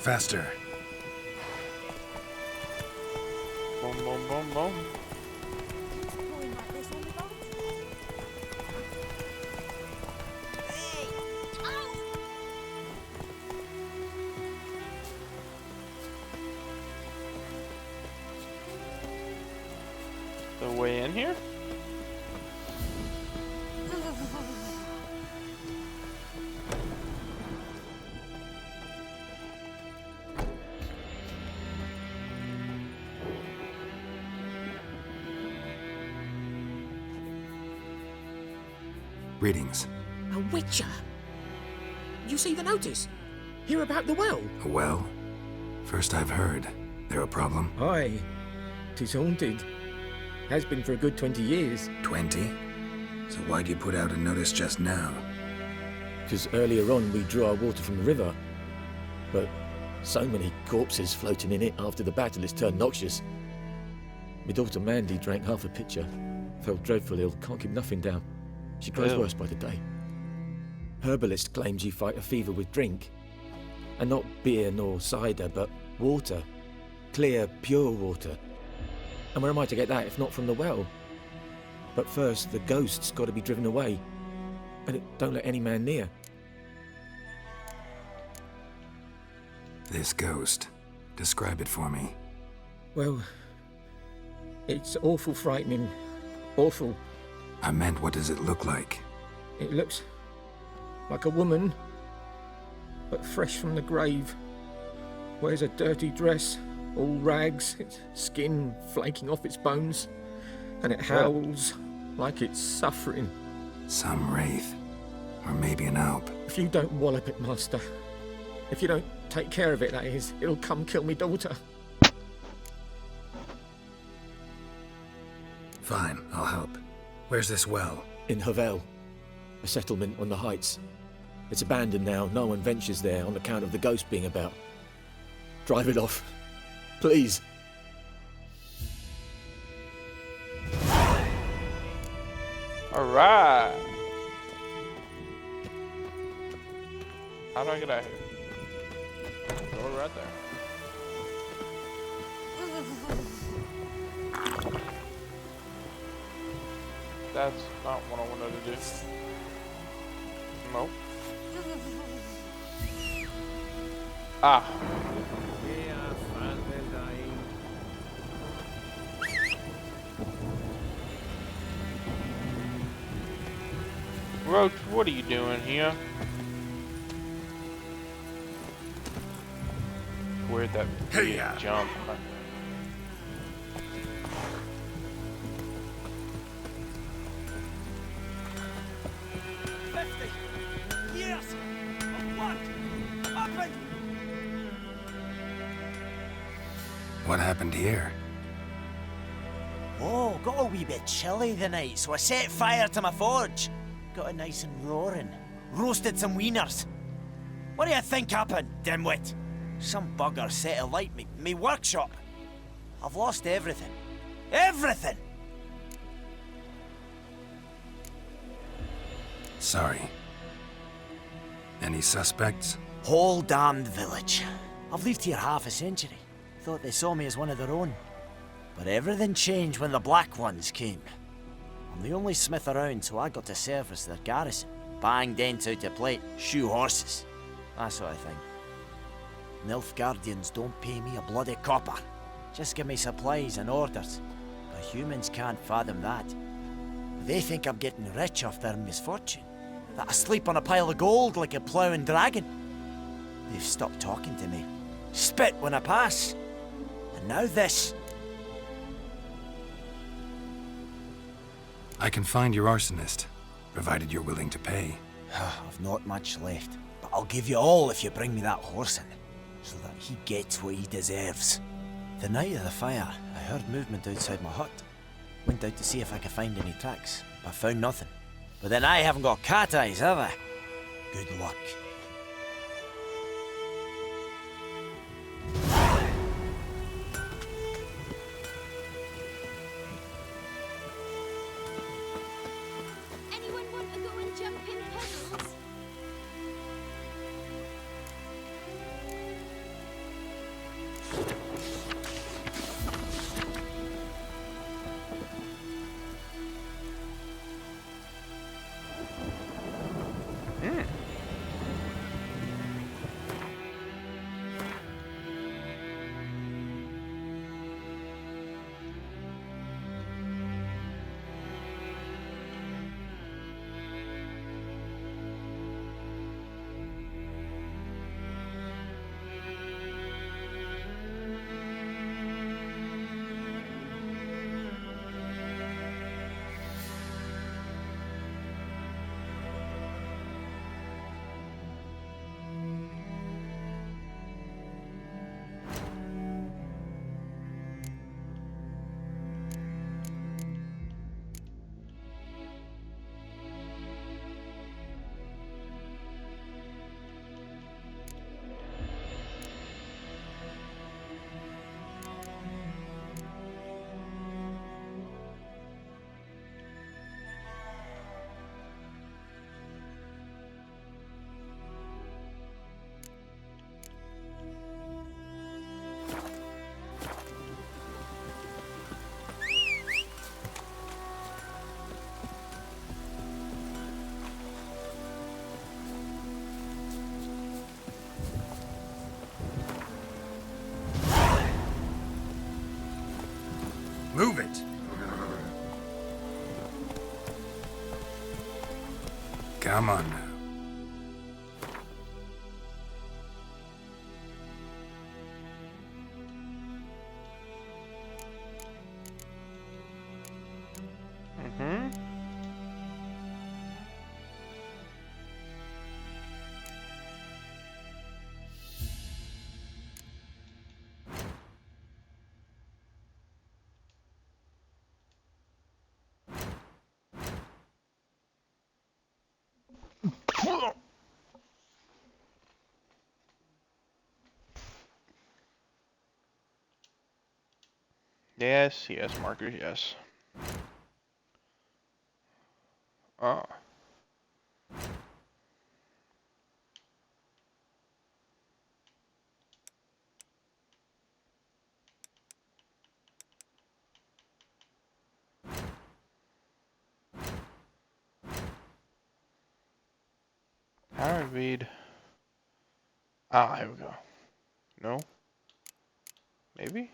Faster. Boom, boom, boom, boom. The way in here? Greetings. A witcher? You see the notice? Hear about the well? A well? First I've heard. There a problem? Aye. 'Tis haunted. Has been for a good 20 years. 20? So why'd you put out a notice just now? Because earlier on we drew our water from the river. But so many corpses floating in it after the battle it's turned noxious. My daughter Mandy drank half a pitcher. Felt dreadful ill, can't keep nothing down. She grows Ew. worse by the day. Herbalist claims you fight a fever with drink. And not beer nor cider, but water. Clear, pure water. And where am I to get that if not from the well? But first, the ghost's got to be driven away. And it don't let any man near. This ghost. Describe it for me. Well, it's awful frightening. Awful. I meant, what does it look like? It looks like a woman, but fresh from the grave. Wears a dirty dress, all rags, its skin flaking off its bones, and it howls like it's suffering. Some wraith. Or maybe an alp. If you don't wallop it, Master, if you don't take care of it, that is, it'll come kill me daughter. Fine, I'll help. Where's this well? In Havel, a settlement on the heights. It's abandoned now, no one ventures there on account of the ghost being about. Drive it off, please. Alright. How do I get out of here? Go right there. That's not what I wanted to do. Nope. Ah. Roach, what are you doing here? Where'd that big jump? What happened here? Oh, got a wee bit chilly the night, so I set fire to my forge. Got it nice and roaring. Roasted some wieners. What do you think happened, dimwit? Some bugger set alight me workshop. I've lost everything. Everything! Sorry. Any suspects? Whole damned village. I've lived here half a century. Thought they saw me as one of their own. But everything changed when the Black Ones came. I'm the only smith around, so I got to service their garrison. Bang dents out of plate, shoe horses. That sort of thing. Nilfgaardians don't pay me a bloody copper. Just give me supplies and orders. But humans can't fathom that. They think I'm getting rich off their misfortune. That I sleep on a pile of gold like a ploughing dragon. They've stopped talking to me. Spit when I pass. And now this. I can find your arsonist, provided you're willing to pay. I've not much left, but I'll give you all if you bring me that horse in, so that he gets what he deserves. The night of the fire, I heard movement outside my hut. Went out to see if I could find any tracks, but found nothing. But then I haven't got cat eyes, have I? Good luck. Anyone want to go and jump in puddles? Move it! Come on now. Yes, yes, markers, yes. Oh. How do I read? Ah, here we go. No? Maybe?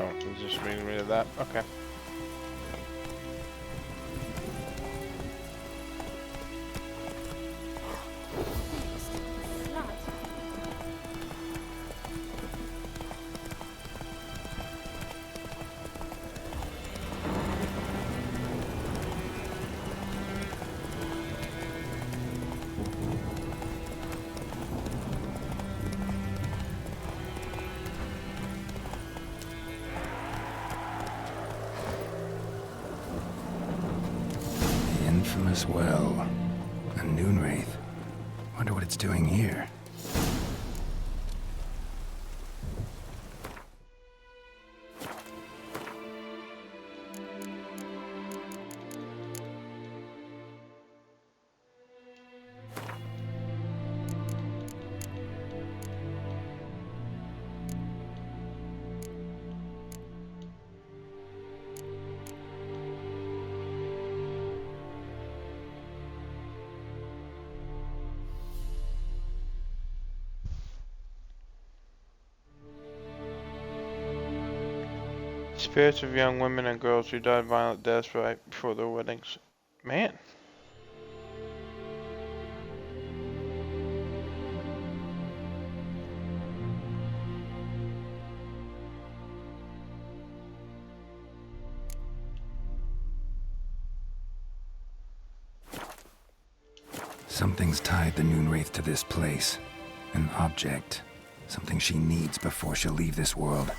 Oh, it's just reading rid of that? Okay. Infamous well. A Noonwraith. Wonder what it's doing here. Spirits of young women and girls who died violent deaths right before their weddings. Man. Something's tied the Noonwraith to this place. An object. Something she needs before she'll leave this world.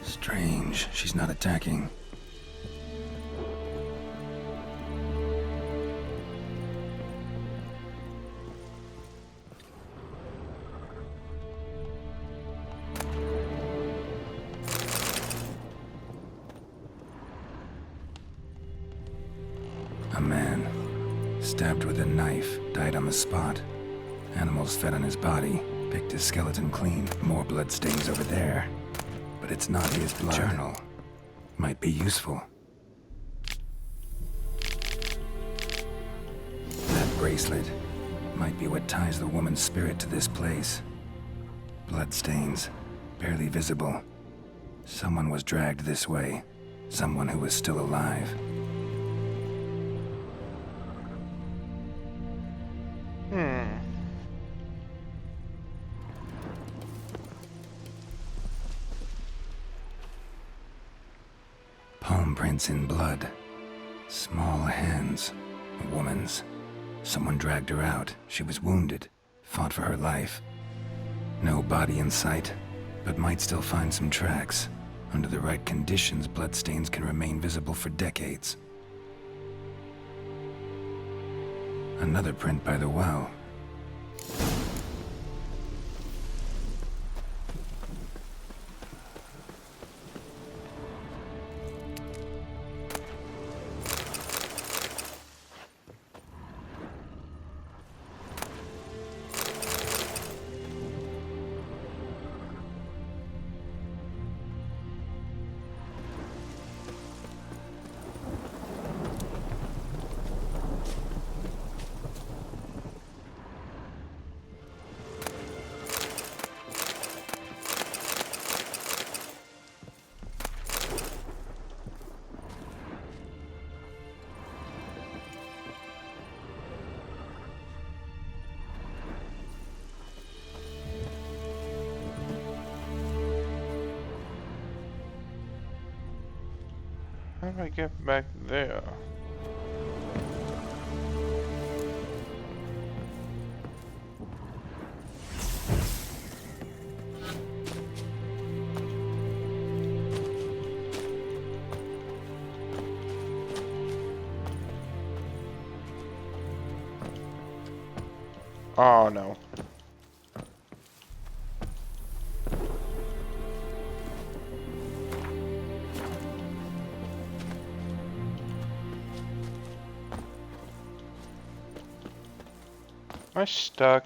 Strange, she's not attacking. A man, stabbed with a knife, died on the spot. Animals fed on his body, picked his skeleton clean. More blood stains over there. But it's not his blood. Journal. Might be useful. That bracelet might be what ties the woman's spirit to this place. Blood stains, barely visible. Someone was dragged this way. Someone who was still alive. Palm prints in blood. Small hands. A woman's. Someone dragged her out. She was wounded. Fought for her life. No body in sight, but might still find some tracks. Under the right conditions, bloodstains can remain visible for decades. Another print by the well. How do I get back there? Oh no. Am I stuck?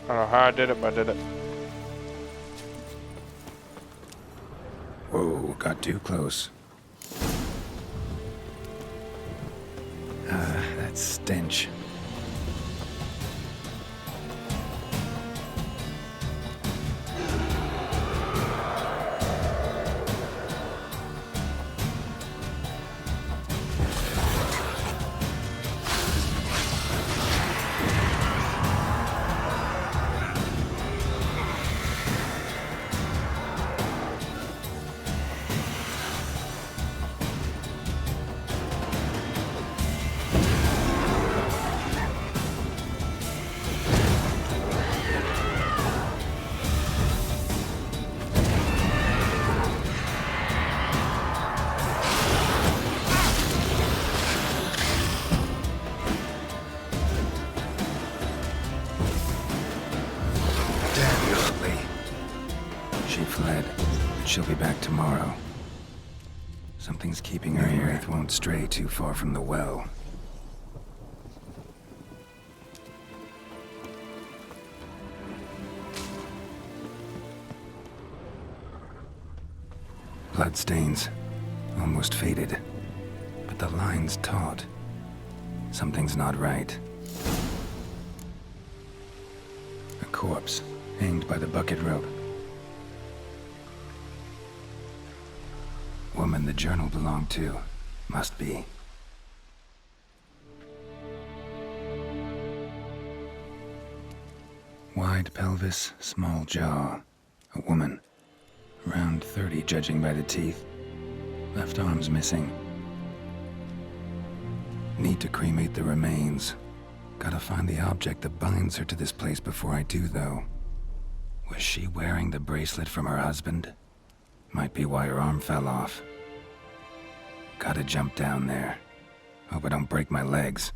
I don't know how I did it, but I did it. Whoa, got too close. That stench. She fled, but she'll be back tomorrow. Something's keeping her here. Wraith won't stray too far from the well. Bloodstains, almost faded, but the line's taut. Something's not right. A corpse, hanged by the bucket rope. Woman the journal belonged to. Must be. Wide pelvis, small jaw. A woman. Around 30, judging by the teeth. Left arm's missing. Need to cremate the remains. Gotta find the object that binds her to this place before I do, though. Was she wearing the bracelet from her husband? Might be why her arm fell off. Gotta jump down there. Hope I don't break my legs.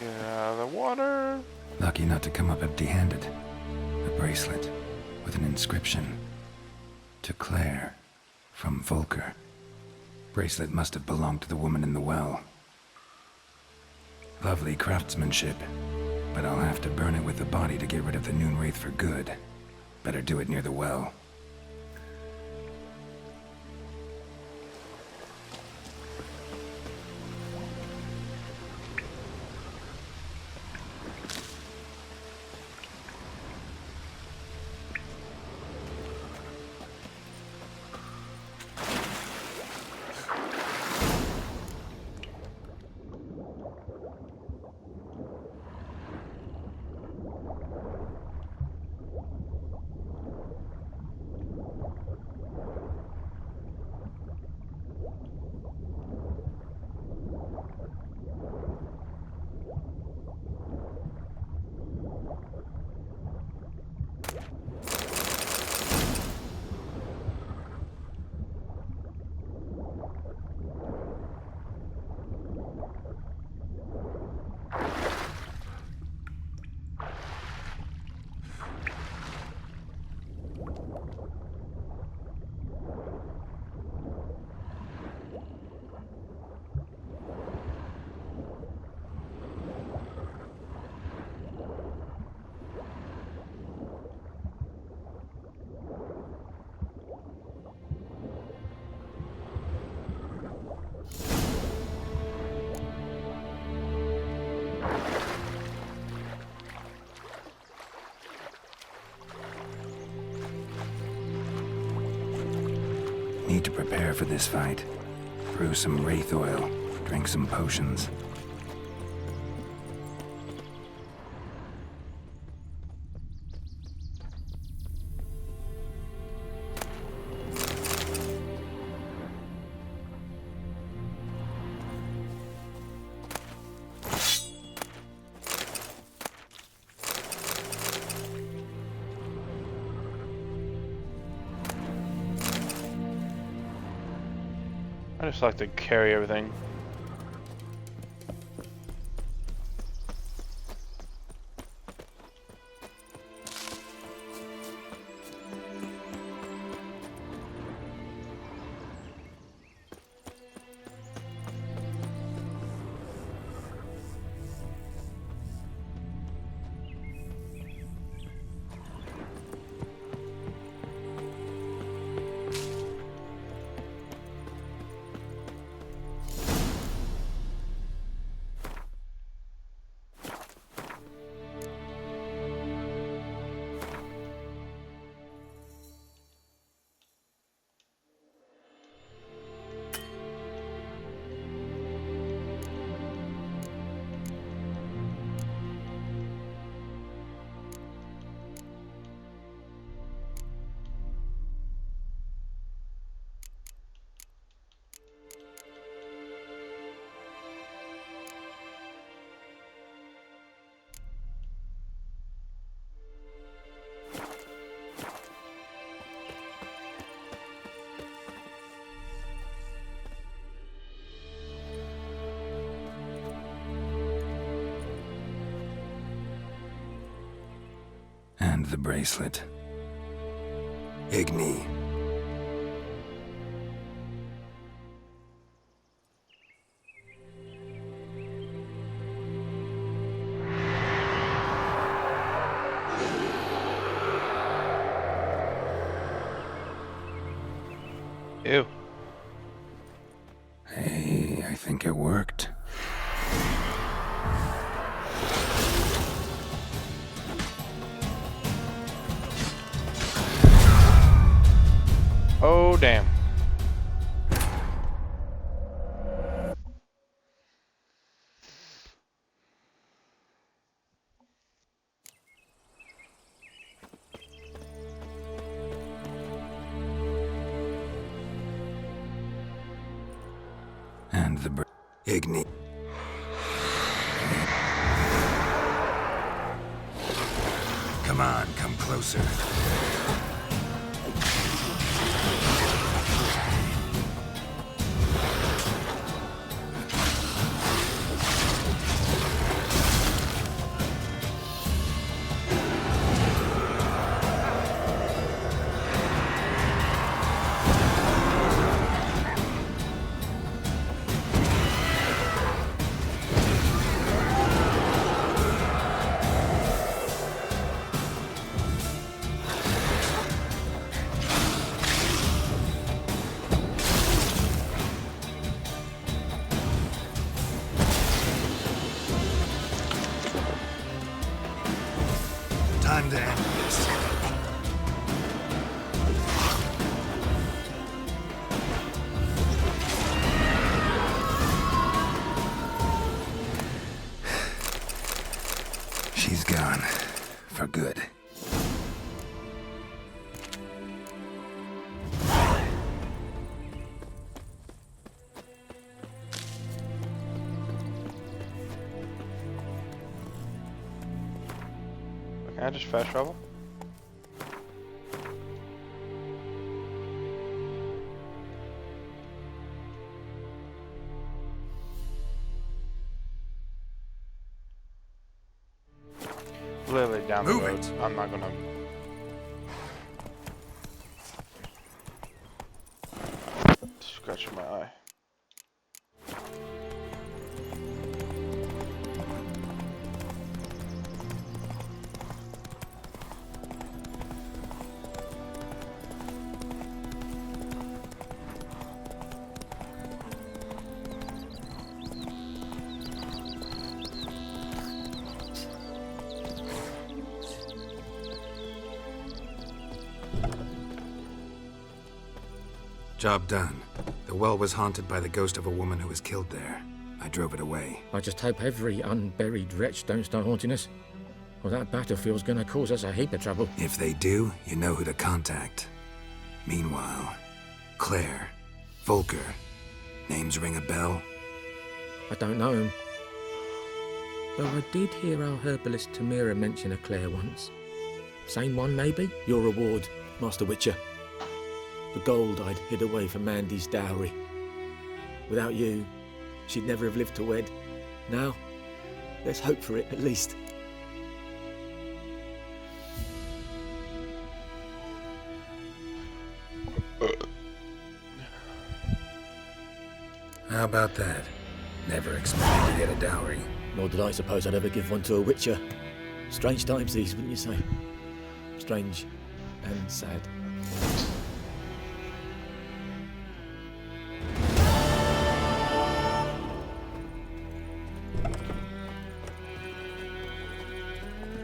Get out of the water. Lucky not to come up empty-handed. A bracelet with an inscription. To Claire, from Volker. Bracelet must have belonged to the woman in the well. Lovely craftsmanship, but I'll have to burn it with the body to get rid of the Noon Wraith for good. Better do it near the well. Need to prepare for this fight. Brew some wraith oil, drink some potions. I just like to carry everything. And the bracelet. Igni. Ew. Hey, I think it worked. Oh, damn. And the Igni. Come on, come closer. Time to end this. She's gone. For good. Can I just fast travel? Literally down the Move road. it. I'm not gonna. Scratch my eye. Job done. The well was haunted by the ghost of a woman who was killed there. I drove it away. I just hope every unburied wretch don't start haunting us. Well, that battlefield's gonna cause us a heap of trouble. If they do, you know who to contact. Meanwhile, Claire, Volker, names ring a bell? I don't know him. Though I did hear our herbalist Tamira mention a Claire once. Same one, maybe? Your reward, Master Witcher. The gold I'd hid away for Mandy's dowry. Without you, she'd never have lived to wed. Now, there's hope for it, at least. How about that? Never expected to get a dowry. Nor did I suppose I'd ever give one to a Witcher. Strange times these, wouldn't you say? Strange and sad.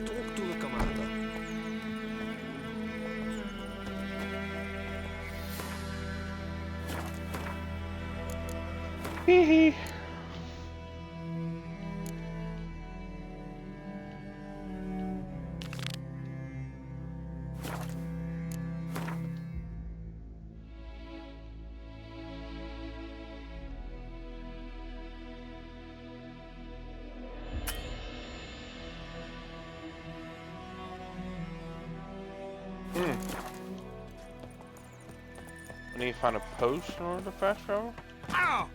Talk to the commander. Hee hee. I need to find a post in order to fast travel? Ow!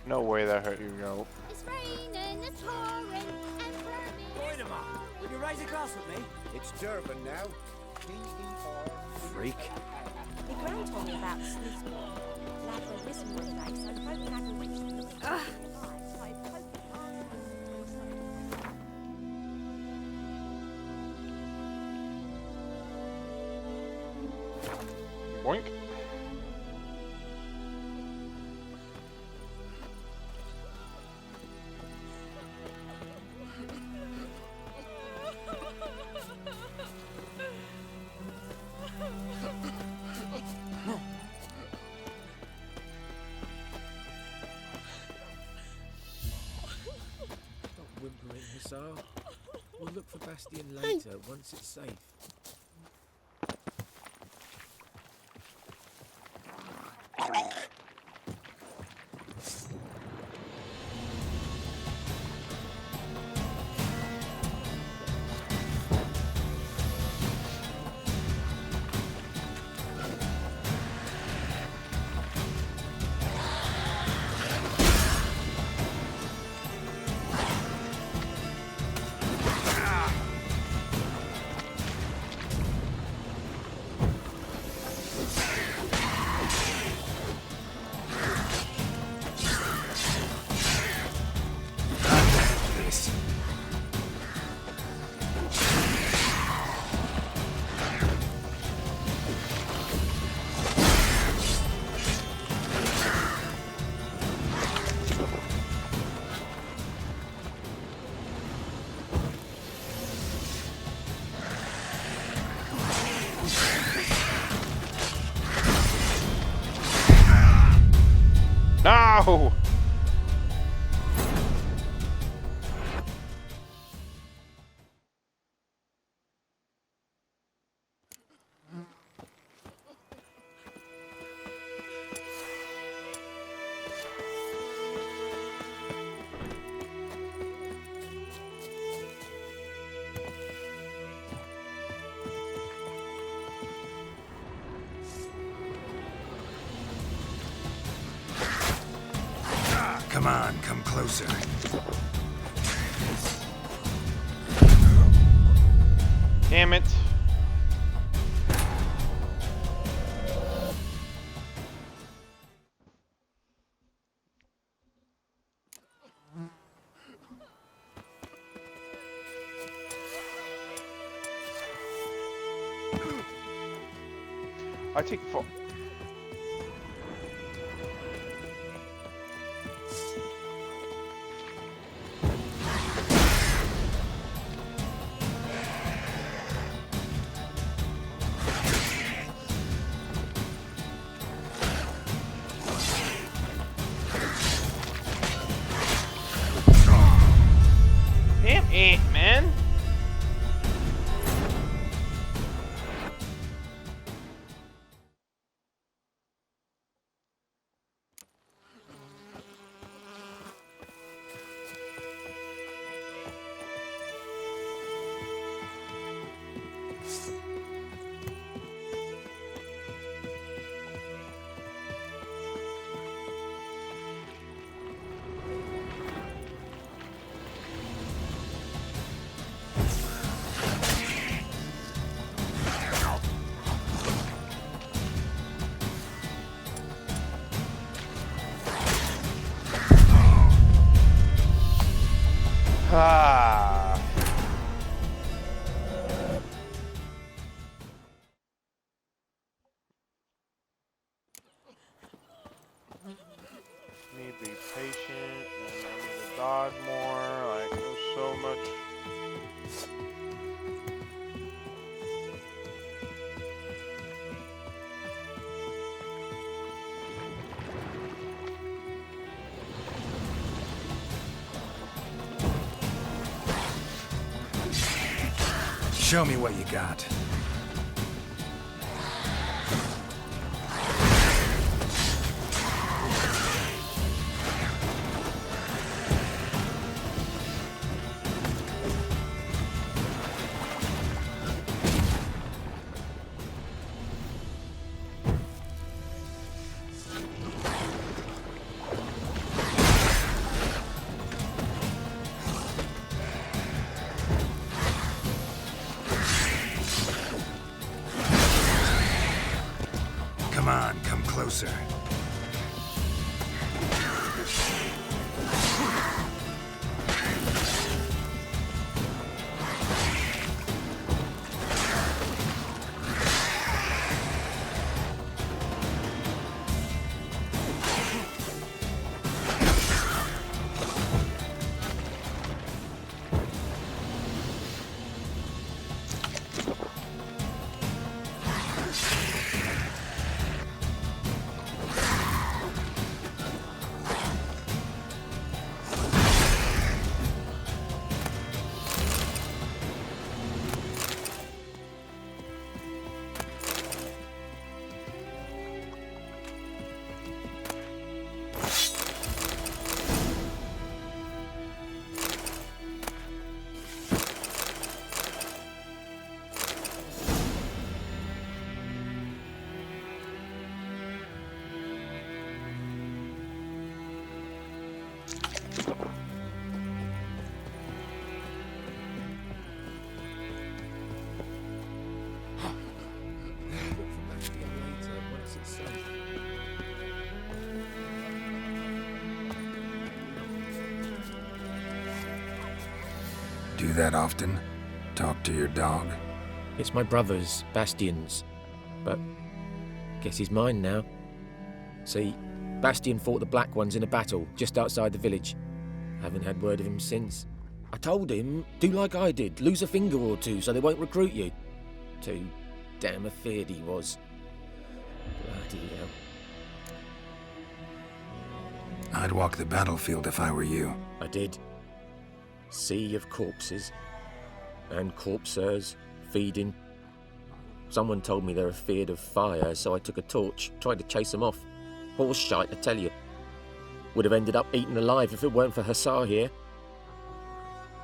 No way that hurt you, yo. It's raining, it's pouring, and Wait a minute. ride across with me? It's Durban now. D-E-R. Freak. The Gran told me about the sluice board. Lad went missing one day, so the folk hadn't reached the village. Started poking arms Boink. Stop whimpering, Hussar. We'll look for Bastion later, once it's safe. This. No! Come on, come closer. Damn it. I take full. Damn it, man. Ah. Need to be patient and I need to dodge more. Like, there's so much. Show me what you got. on, come closer. Do that often? Talk to your dog? It's my brother's, Bastion's. But guess he's mine now. See, Bastion fought the Black Ones in a battle just outside the village. Haven't had word of him since. I told him, do like I did, lose a finger or two so they won't recruit you. Too damn afeard he was. Bloody hell. I'd walk the battlefield if I were you. I did. Sea of corpses. And corpsers, feeding. Someone told me they're afeard of fire, so I took a torch, tried to chase them off. Horse shite, I tell you. Would have ended up eaten alive if it weren't for Hussar here.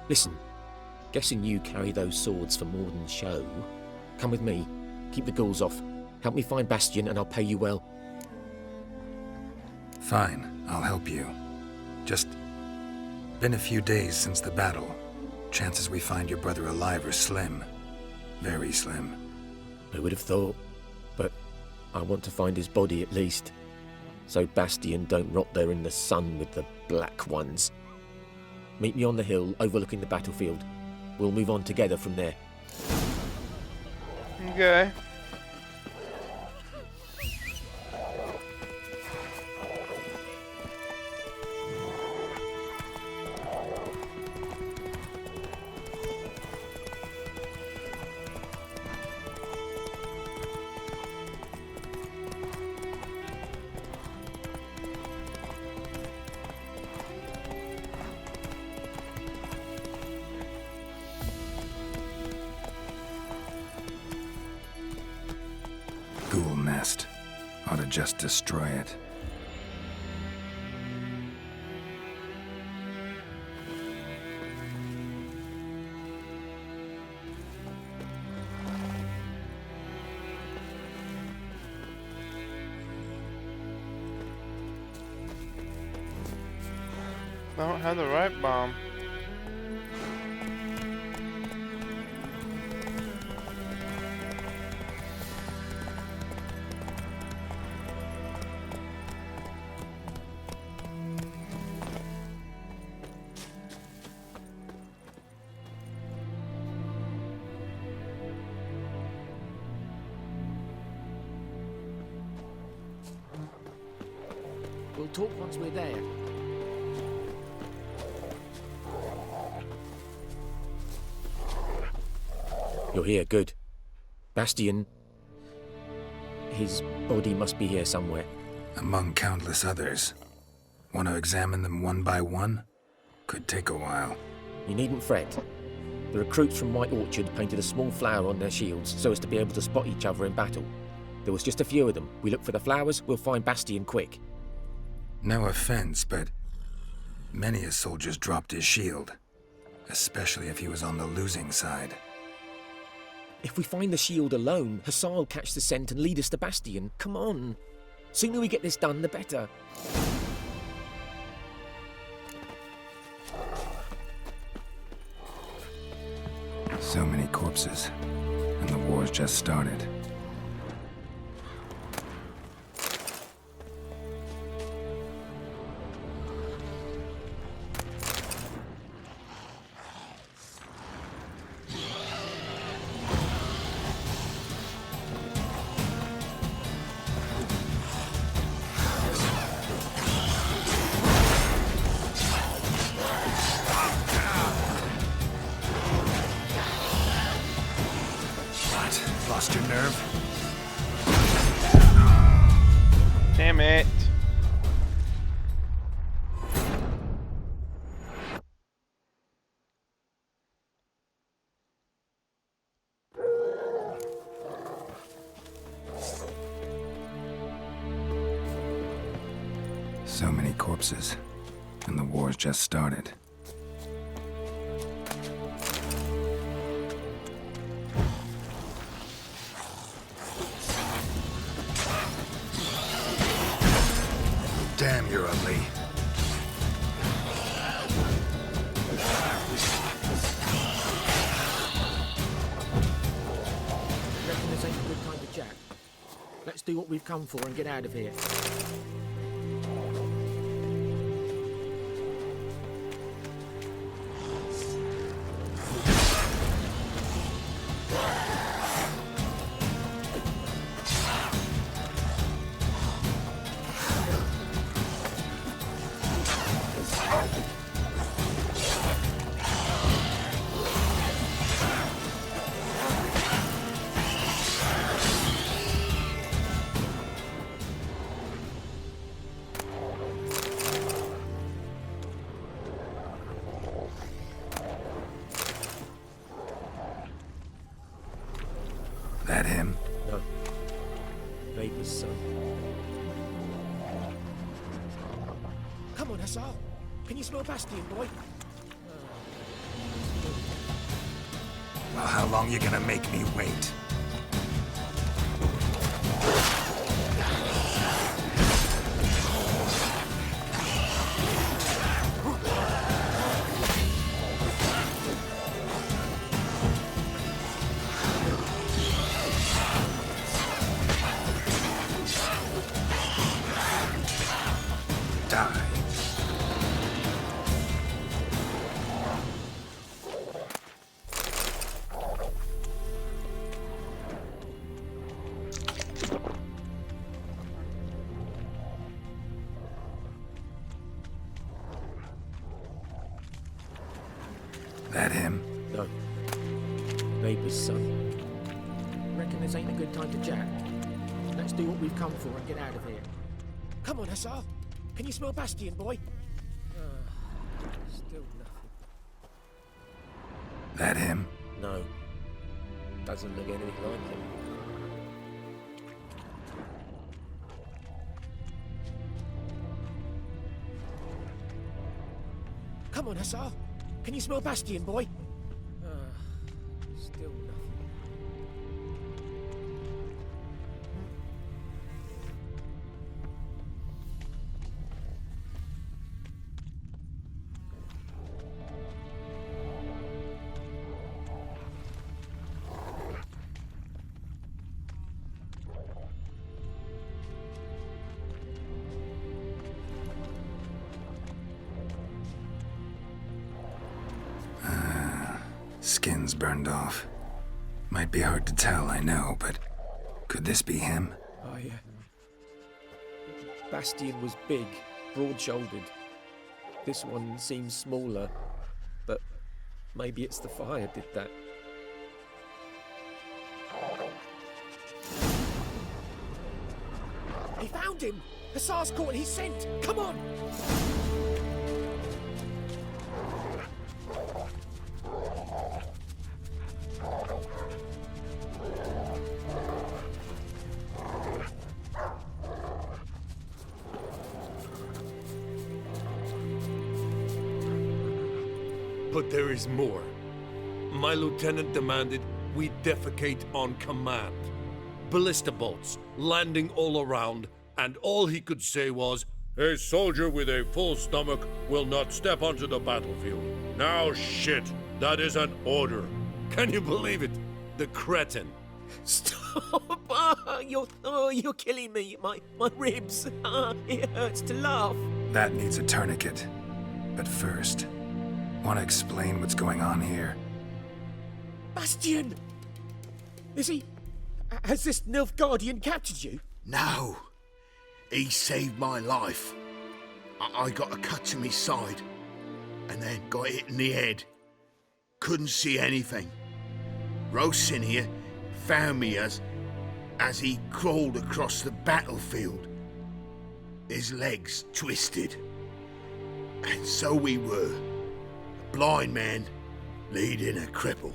Listen, guessing you carry those swords for more than show. Come with me, keep the ghouls off. Help me find Bastion and I'll pay you well. Fine, I'll help you. Just been a few days since the battle. Chances we find your brother alive are slim. Very slim. I would have thought, but I want to find his body at least. So Bastion don't rot there in the sun with the Black Ones. Meet me on the hill overlooking the battlefield. We'll move on together from there. Okay. Ghoul nest. Ought to just destroy it. I don't have the right bomb. We'll talk once we're there. You're here, good. Bastion... his body must be here somewhere. Among countless others. Want to examine them one by one? Could take a while. You needn't fret. The recruits from White Orchard painted a small flower on their shields so as to be able to spot each other in battle. There was just a few of them. We look for the flowers, we'll find Bastion quick. No offense, but many a soldier's dropped his shield. Especially if he was on the losing side. If we find the shield alone, Hussar will catch the scent and lead us to Bastion. Come on. Sooner we get this done, the better. So many corpses. And the war's just started. What? Lost your nerve? Damn it. So many corpses. And the war's just started. Damn, you're ugly. Reckon this ain't a good time to jack. Let's do what we've come for and get out of here. That him? No. Vader's son. Come on, Hussar. Can you smell Bastion, boy? Well, how long you gonna make me wait? Die. That him? No. Vader's son. Reckon this ain't a good time to jack. Let's do what we've come for and get out of here. Come on, Hussar. Can you smell Bastion, boy? Still nothing. That him? No. Doesn't look anything like him. Come on, Hussar. Can you smell Bastion, boy? Still nothing. Skin's burned off. Might be hard to tell, I know, but could this be him? Oh, yeah. Bastion was big, broad-shouldered. This one seems smaller, but maybe it's the fire did that. He found him! Hussar's caught his scent! Come on! But there is more. My lieutenant demanded we defecate on command. Ballista bolts, landing all around, and all he could say was, "A soldier with a full stomach will not step onto the battlefield." Now shit, that is an order. Can you believe it? The cretin. Stop! You're killing me. My ribs. It hurts to laugh. That needs a tourniquet. But first, want to explain what's going on here? Bastion! Has this Nilfgaardian captured you? No. He saved my life. I got a cut to my side, and then got hit in the head. Couldn't see anything. Rose in here, found me as he crawled across the battlefield, his legs twisted. And so we were, a blind man leading a cripple.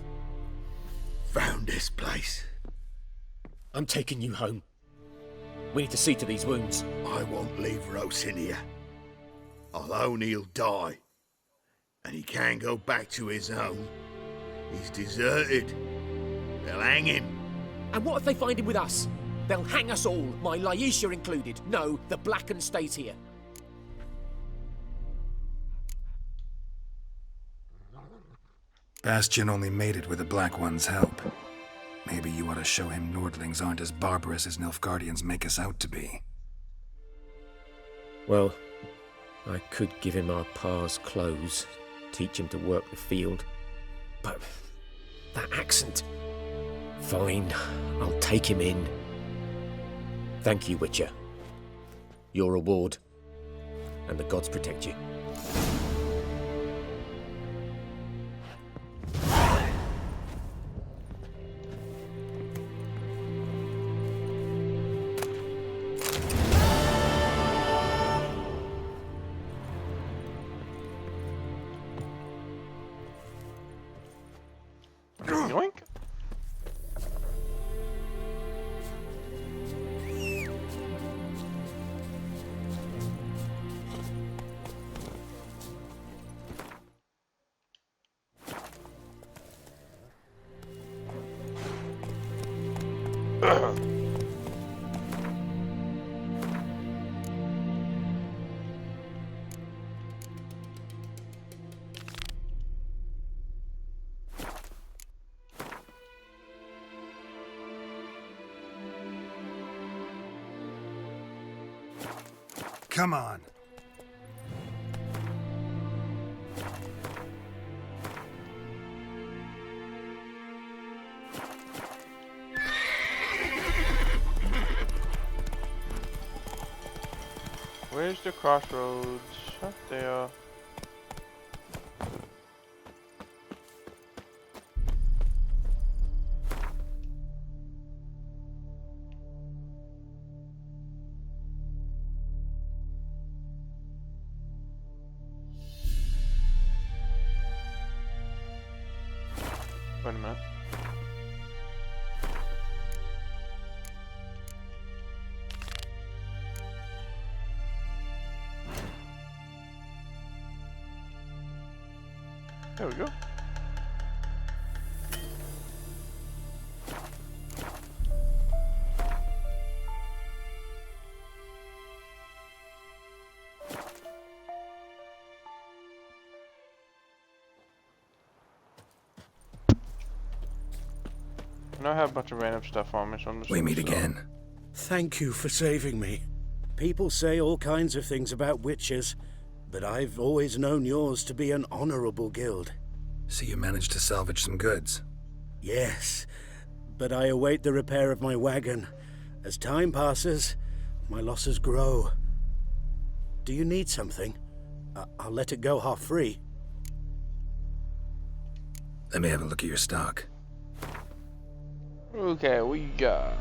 Found this place. I'm taking you home. We need to see to these wounds. I won't leave Rose in here. I'll own he'll die. And he can't go back to his own. He's deserted. They'll hang him. And what if they find him with us? They'll hang us all, my Laisha included. No, the Blacken stays here. Bastion only made it with the Black One's help. Maybe you ought to show him Nordlings aren't as barbarous as Nilfgaardians make us out to be. Well, I could give him our pa's clothes, teach him to work the field. But that accent... Fine, I'll take him in. Thank you, Witcher. Your reward. And the gods protect you. Yoink. Come on. Where's the crossroads? Up there. Wait a minute. There we go. And I have a bunch of random stuff on me, so I'm just... We meet again. Thank you for saving me. People say all kinds of things about witches, but I've always known yours to be an honorable guild. So you managed to salvage some goods. Yes, but I await the repair of my wagon. As time passes, my losses grow. Do you need something? I'll let it go half-free. Let me have a look at your stock. Okay, we got...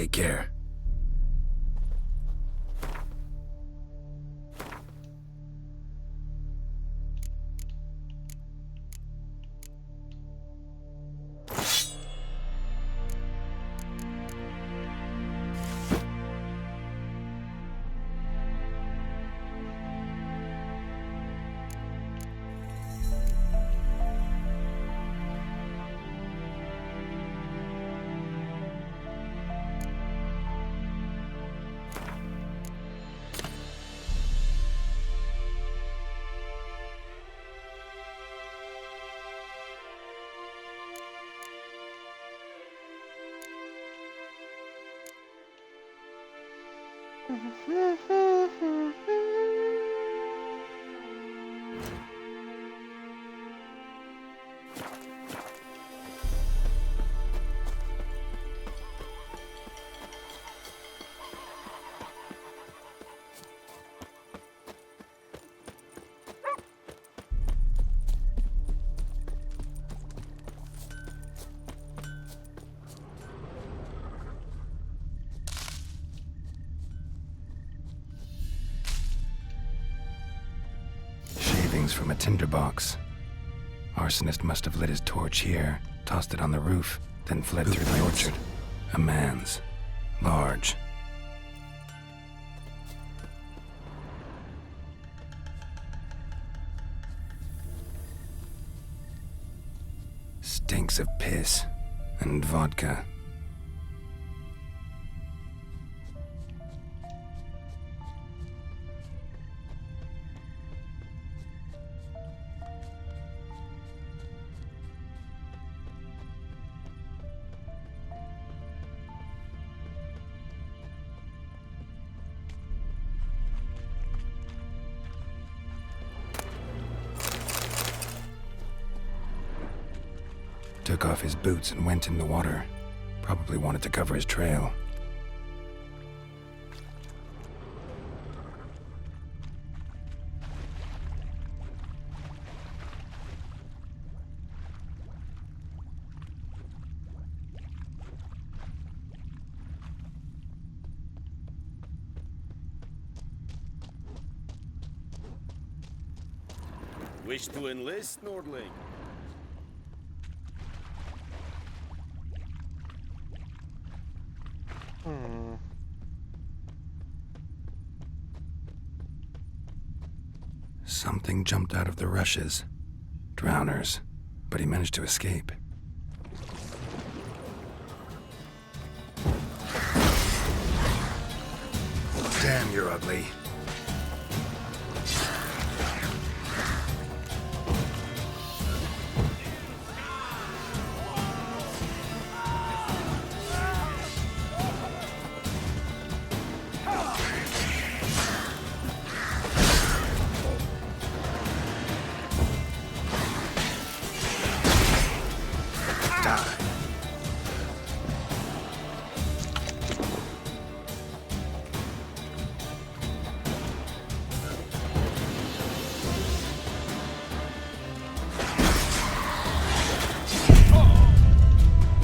Take care. From a tinderbox. Arsonist must have lit his torch here, tossed it on the roof, then fled through the orchard. A man's. Large. Stinks of piss and vodka. Took off his boots and went in the water. Probably wanted to cover his trail. Wish to enlist, Nordling? Something jumped out of the rushes. Drowners. But he managed to escape. Damn, you're ugly.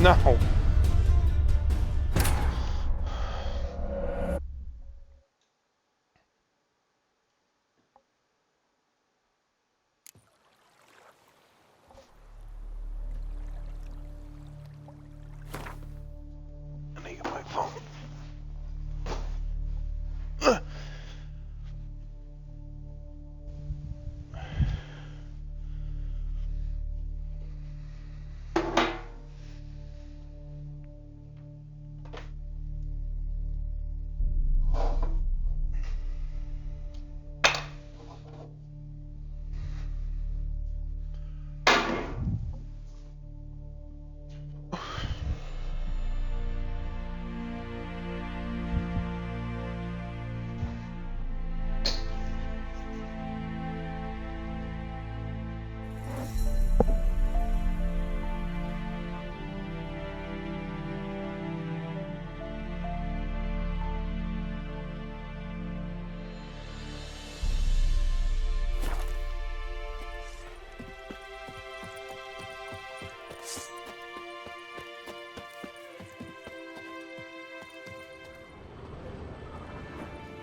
No. I need to get my phone.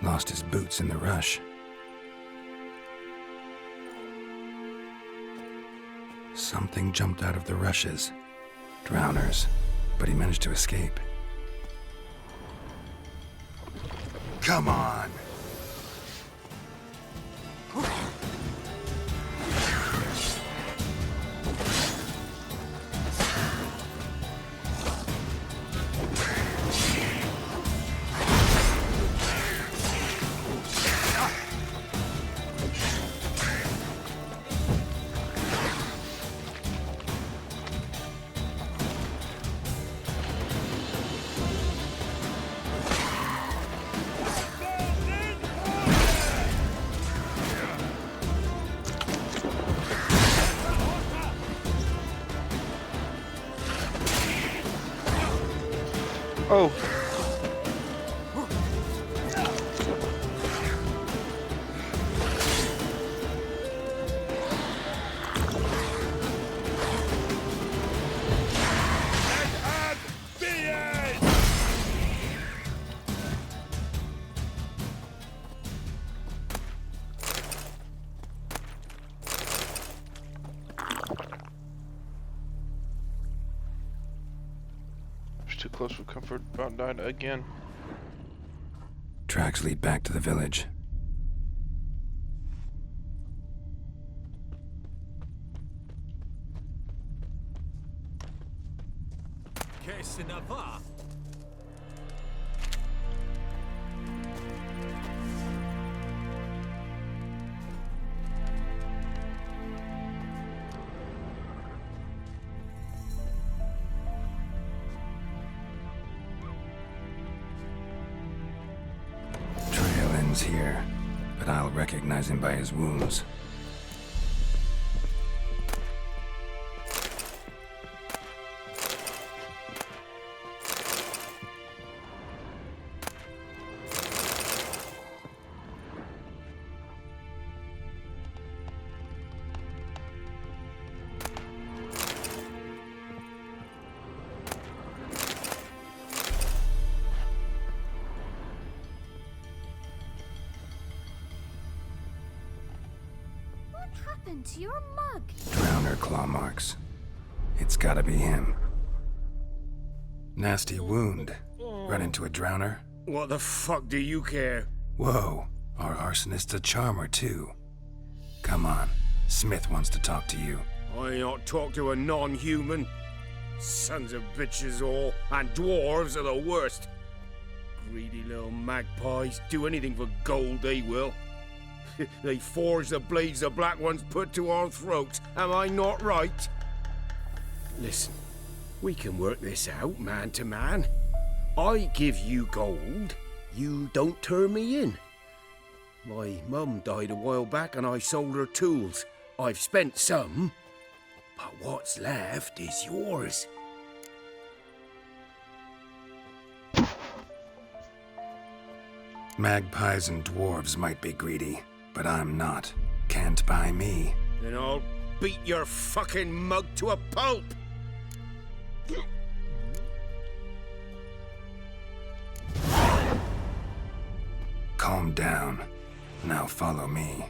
Lost his boots in the rush. Something jumped out of the rushes. Drowners. But he managed to escape. Come on! Oh. Too close for comfort, about died again. Tracks lead back to the village. Trail ends here, but I'll recognize him by his wounds. What happened to your mug? Drowner claw marks. It's gotta be him. Nasty wound. Run into a drowner? What the fuck do you care? Whoa, our arsonist's a charmer too. Come on, Smith wants to talk to you. I ain't not talk to a non-human. Sons of bitches all, and dwarves are the worst. Greedy little magpies, do anything for gold, they will. They forge the blades the Black Ones put to our throats, am I not right? Listen, we can work this out man to man. I give you gold, you don't turn me in. My mum died a while back and I sold her tools. I've spent some, but what's left is yours. Magpies and dwarves might be greedy, but I'm not. Can't buy me. Then I'll beat your fucking mug to a pulp! Calm down. Now follow me.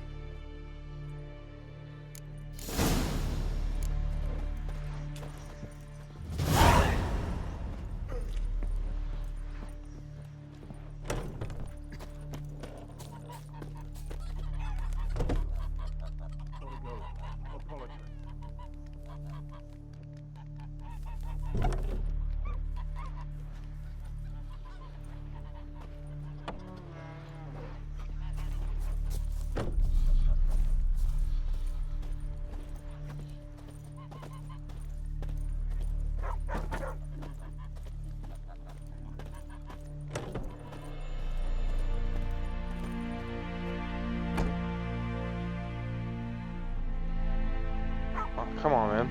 Oh, come on, man.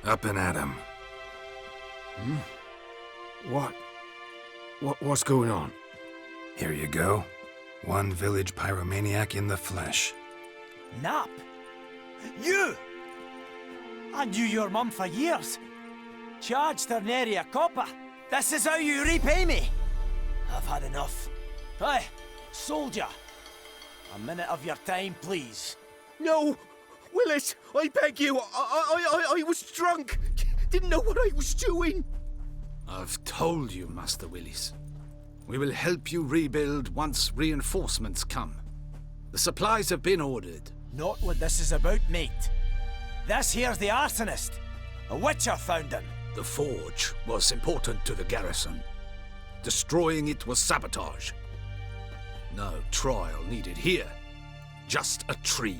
Up and at him. What's going on? Here you go. One village pyromaniac in the flesh. Nap? You! I knew your mum for years. Charged her nary a copper. This is how you repay me. I've had enough. Hey, soldier. A minute of your time, please. No! Willis, I beg you. I was drunk. Didn't know what I was doing. I've told you, Master Willis. We will help you rebuild once reinforcements come. The supplies have been ordered. Not what this is about, mate. This here's the arsonist. A witcher found him. The forge was important to the garrison. Destroying it was sabotage. No trial needed here. Just a tree.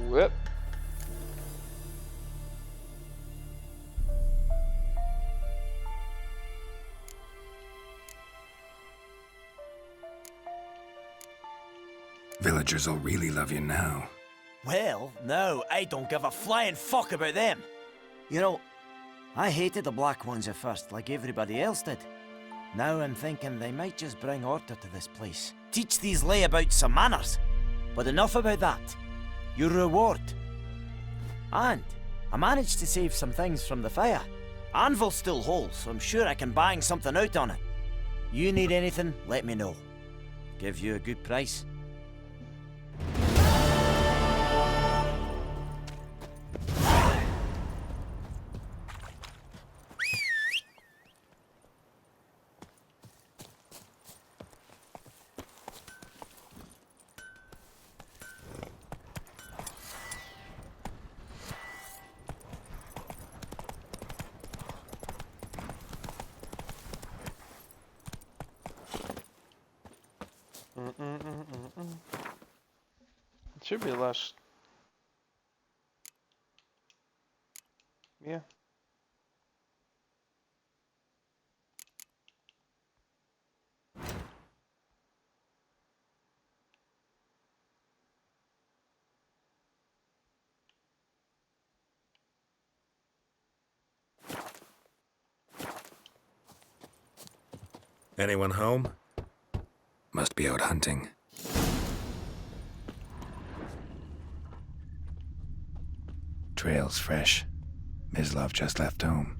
Whip. Villagers will really love you now. Well, no, I don't give a flying fuck about them. You know, I hated the Black Ones at first, like everybody else did. Now I'm thinking they might just bring order to this place. Teach these layabouts some manners. But enough about that. Your reward. And I managed to save some things from the fire. Anvil's still whole, so I'm sure I can bang something out on it. You need anything, let me know. Give you a good price. It should be less. Yeah. Anyone home? Must be out hunting. Trail's fresh. Mislav just left home.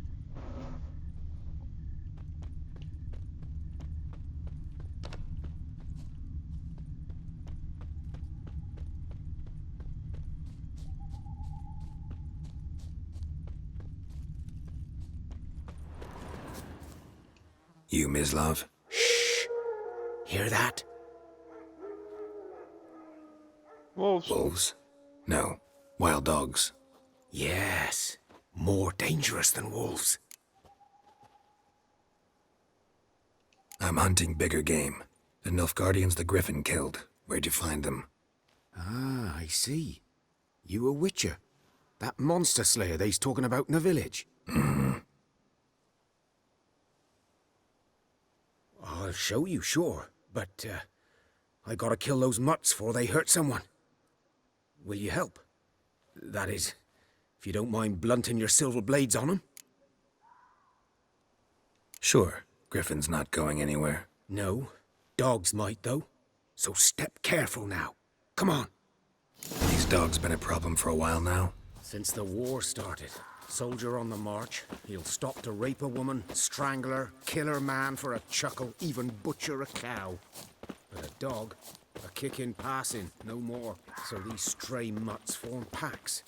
You, Mislav? Shh! Hear that? Wolves. Wolves? No. Wild dogs. Yes. More dangerous than wolves. I'm hunting bigger game. The Nilfgaardians the Griffin killed. Where'd you find them? Ah, I see. You a witcher. That monster slayer they's talking about in the village. Mm-hmm. I'll show you, sure. But, I gotta kill those mutts before they hurt someone. Will you help? That is, if you don't mind blunting your silver blades on them. Sure. Griffin's not going anywhere. No. Dogs might, though. So step careful now. Come on. These dogs been a problem for a while now? Since the war started. Soldier on the march. He'll stop to rape a woman, strangle her, kill her man for a chuckle, even butcher a cow. But a dog, a kick in passing, no more. So these stray mutts form packs.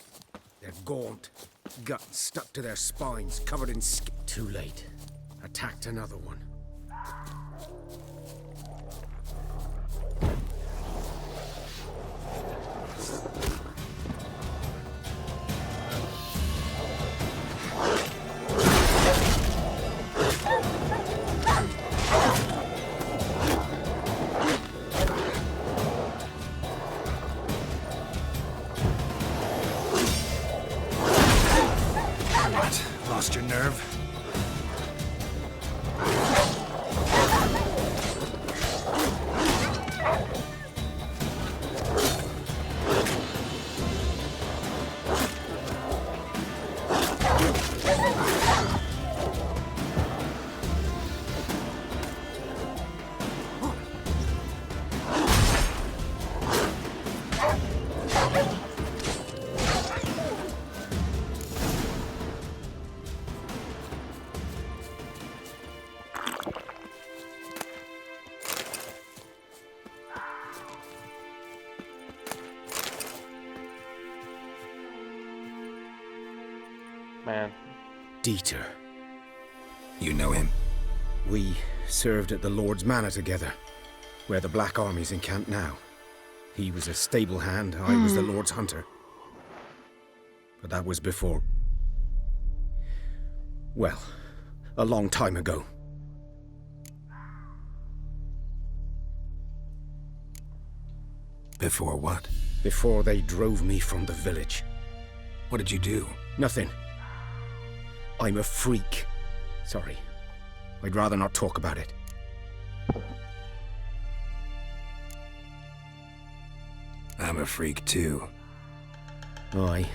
They're gaunt, guts stuck to their spines, covered in skin. Too late. Attacked another one. What? Lost your nerve? man. Dieter. You know him? We served at the Lord's Manor together, where the Black Army's encamped now. He was a stable hand, I was the Lord's hunter. But that was before... well, a long time ago. Before what? Before they drove me from the village. What did you do? Nothing. I'm a freak. Sorry. I'd rather not talk about it. I'm a freak too. Aye,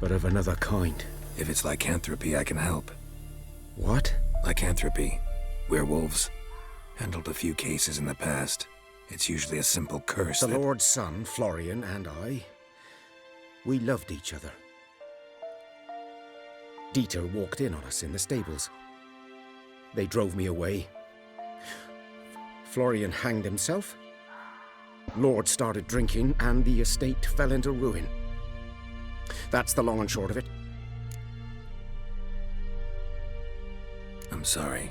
but of another kind. If it's lycanthropy, I can help. What? Lycanthropy. Werewolves. Handled a few cases in the past. It's usually a simple curse The that... Lord's son, Florian, and I, we loved each other. Dieter walked in on us in the stables. They drove me away. Florian hanged himself. Lord started drinking, and the estate fell into ruin. That's the long and short of it. I'm sorry.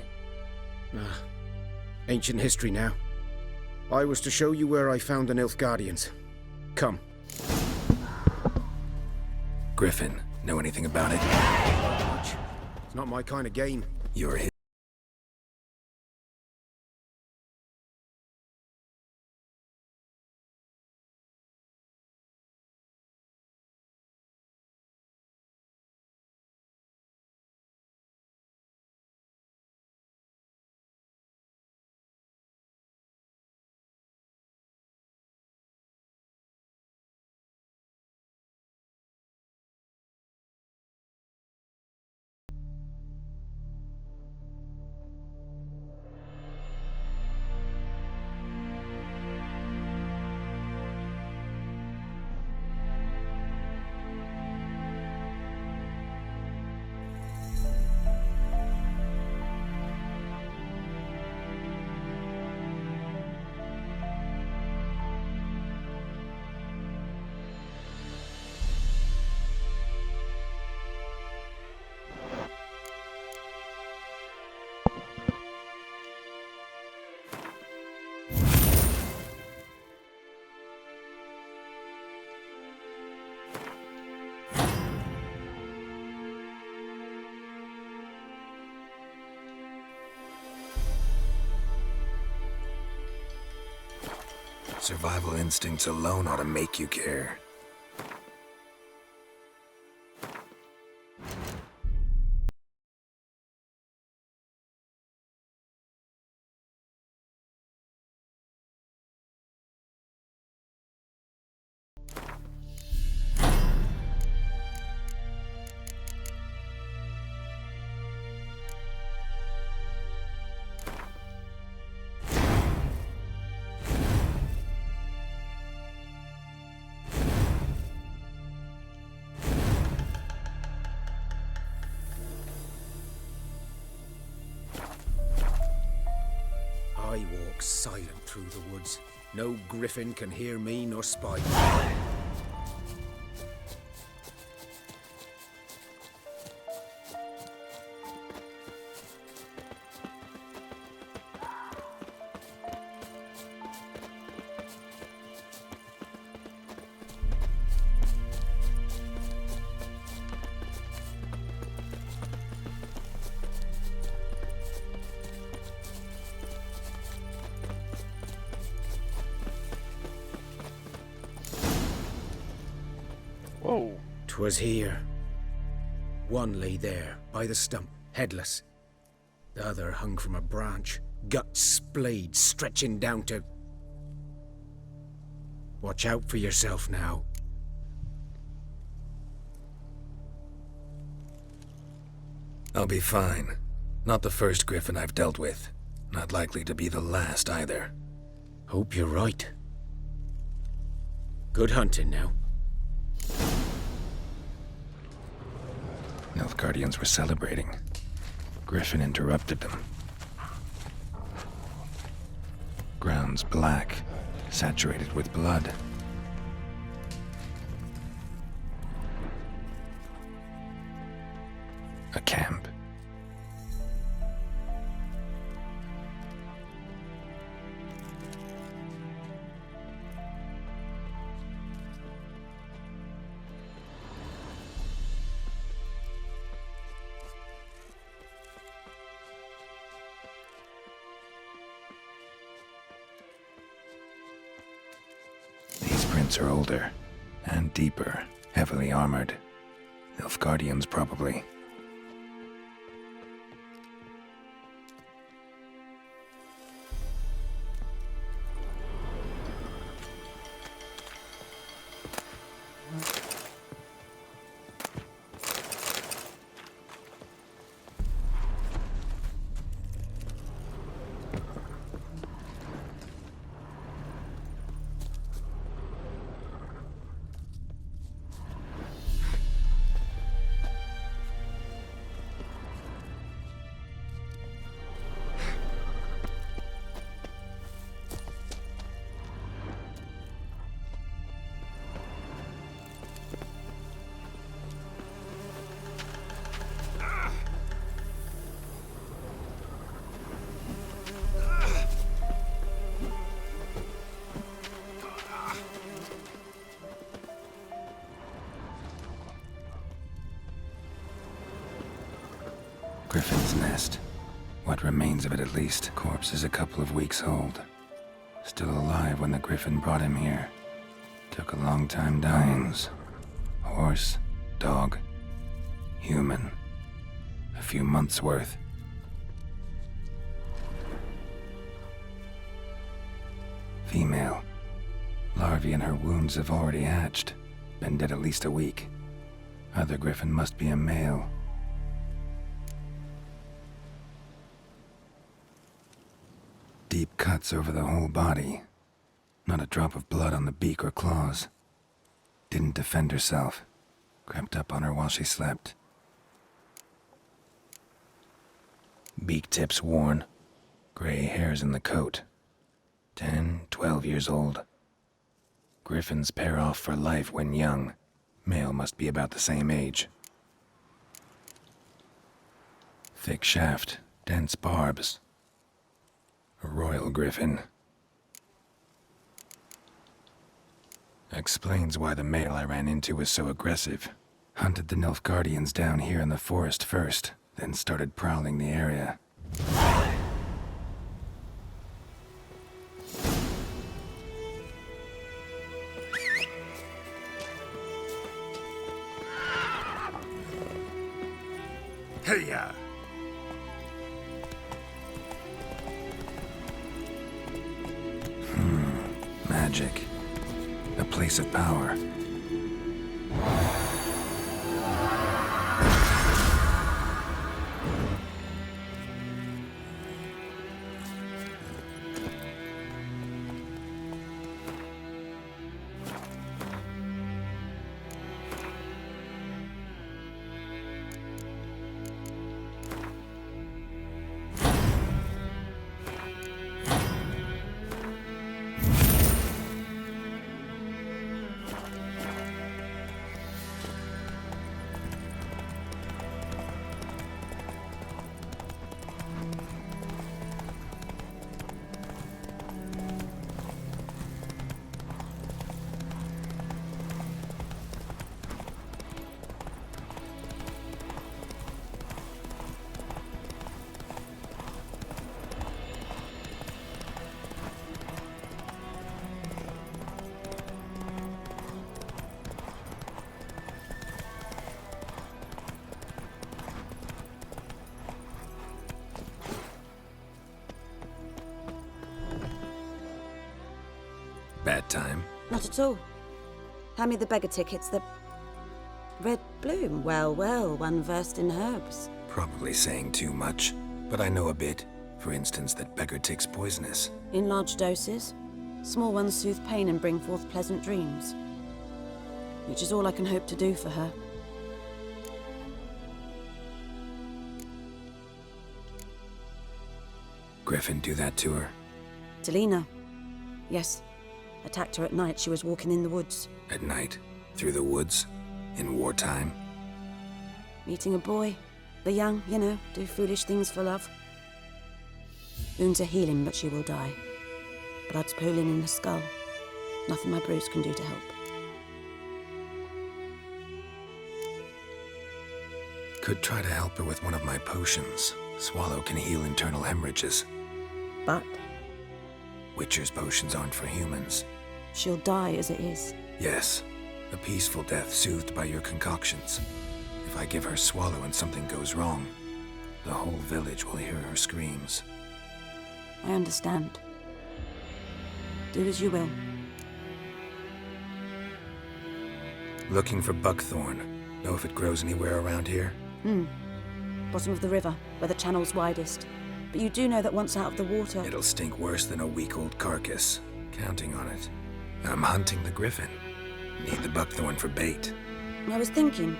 Ancient history now. I was to show you where I found the Nilfgaardians. Come. Griffin, know anything about it? It's not my kind of game. You're his. Survival instincts alone ought to make you care. I walk silent through the woods. No griffin can hear me nor spy. Whoa. 'Twas here. One lay there, by the stump, headless. The other hung from a branch, guts splayed, stretching down to... Watch out for yourself now. I'll be fine. Not the first griffin I've dealt with. Not likely to be the last either. Hope you're right. Good hunting now. Nilfgaardians were celebrating. Griffin interrupted them. Ground's black, saturated with blood. A camp. These prints are older and deeper, heavily armored. Nilfgaardians, probably. Griffin's nest. What remains of it, at least. Corpse is a couple of weeks old. Still alive when the Griffin brought him here. Took a long time dying. Horse, dog, human. A few months' worth. Female. Larvae in her wounds have already hatched. Been dead at least a week. Other Griffin must be a male. Deep cuts over the whole body. Not a drop of blood on the beak or claws. Didn't defend herself. Crept up on her while she slept. Beak tips worn. Gray hairs in the coat. 10, 12 years old. Griffins pair off for life when young. Male must be about the same age. Thick shaft, dense barbs. A royal griffin. Explains why the male I ran into was so aggressive. Hunted the Nilfgaardians down here in the forest first, then started prowling the area. Hey-ya! Magic. A place of power. Bad time? Not at all. Hand me the beggar tickets, the red bloom. Well, well, one versed in herbs. Probably saying too much, but I know a bit. For instance, that beggar tick's poisonous. In large doses. Small ones soothe pain and bring forth pleasant dreams. Which is all I can hope to do for her. Griffin do that to her? Delina. Yes. Attacked her at night. She was walking in the woods. At night? Through the woods? In wartime? Meeting a boy. The young, you know, do foolish things for love. Wounds are healing, but she will die. Blood's pooling in the skull. Nothing my bruise can do to help. Could try to help her with one of my potions. Swallow can heal internal hemorrhages. But Witcher's potions aren't for humans. she'll die as it is. Yes, a peaceful death soothed by your concoctions. If I give her Swallow and something goes wrong, the whole village will hear her screams. I understand. Do as you will. Looking for buckthorn. Know if it grows anywhere around here? Bottom of the river, where the channel's widest. But you do know that once out of the water... It'll stink worse than a week-old carcass. Counting on it. I'm hunting the griffin. Need the buckthorn for bait. I was thinking.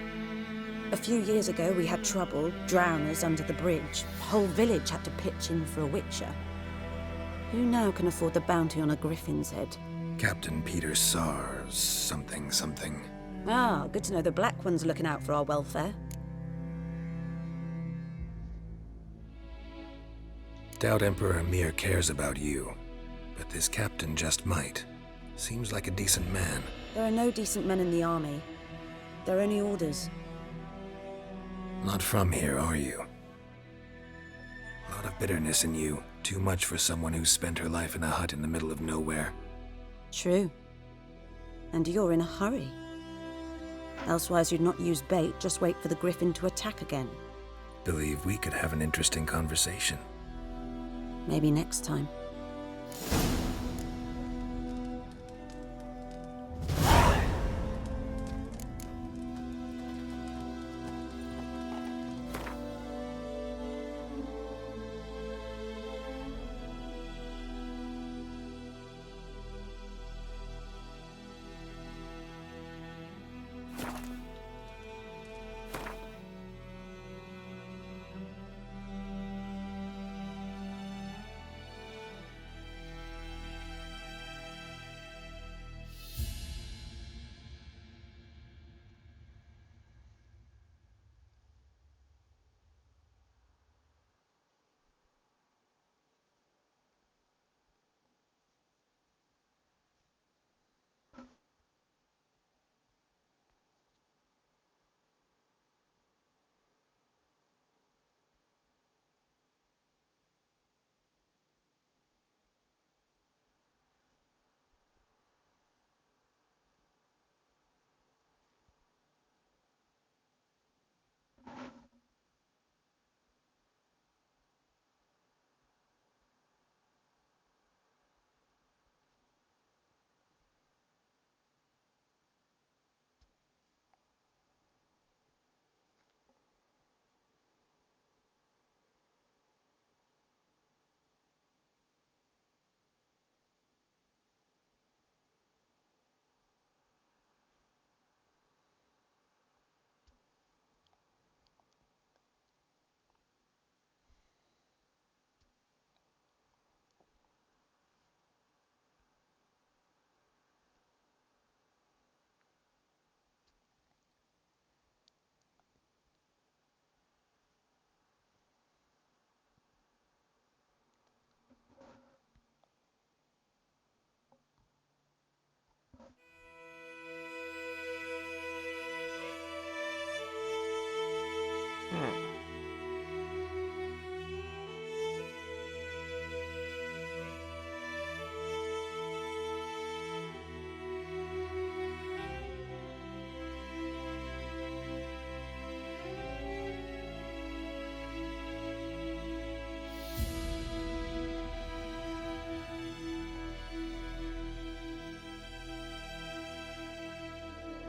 A few years ago we had trouble, drowners under the bridge. The whole village had to pitch in for a witcher. Who now can afford the bounty on a griffin's head? Captain Peter Sars, something. Ah, good to know the Black One's looking out for our welfare. Doubt Emperor Emir cares about you, but this captain just might. Seems like a decent man. There are no decent men in the army. They're only orders. Not from here, are you? A lot of bitterness in you. Too much for someone who's spent her life in a hut in the middle of nowhere. True. And you're in a hurry. Elsewise you'd not use bait, just wait for the griffin to attack again. Believe we could have an interesting conversation. Maybe next time.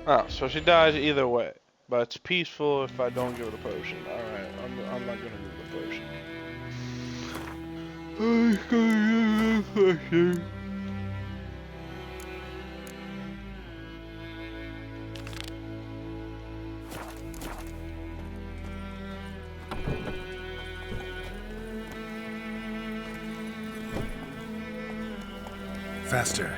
Oh, so she dies either way, but it's peaceful if I don't give her the potion. Alright, I'm not gonna give her the potion. I'm just gonna give her the potion. Faster.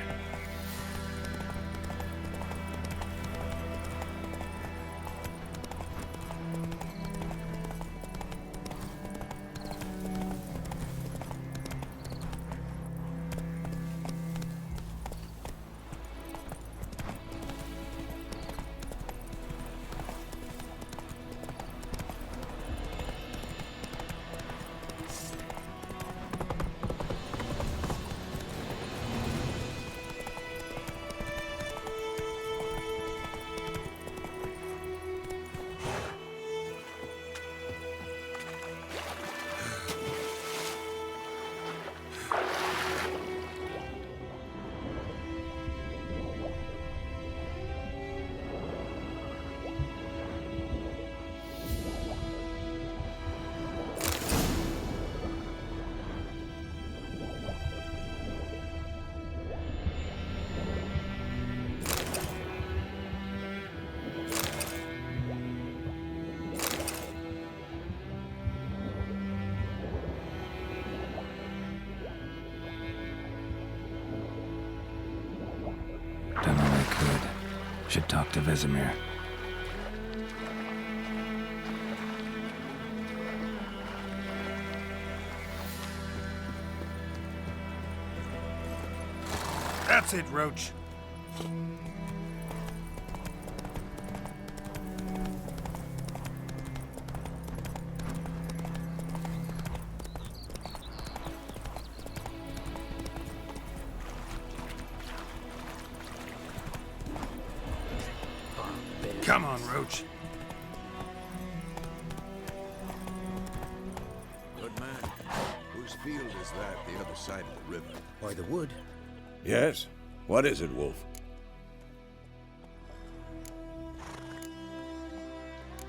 to Vesemir. That's it, Roach. Come on, Roach. Good man. Whose field is that the other side of the river? By the wood. Yes. What is it, Wolf?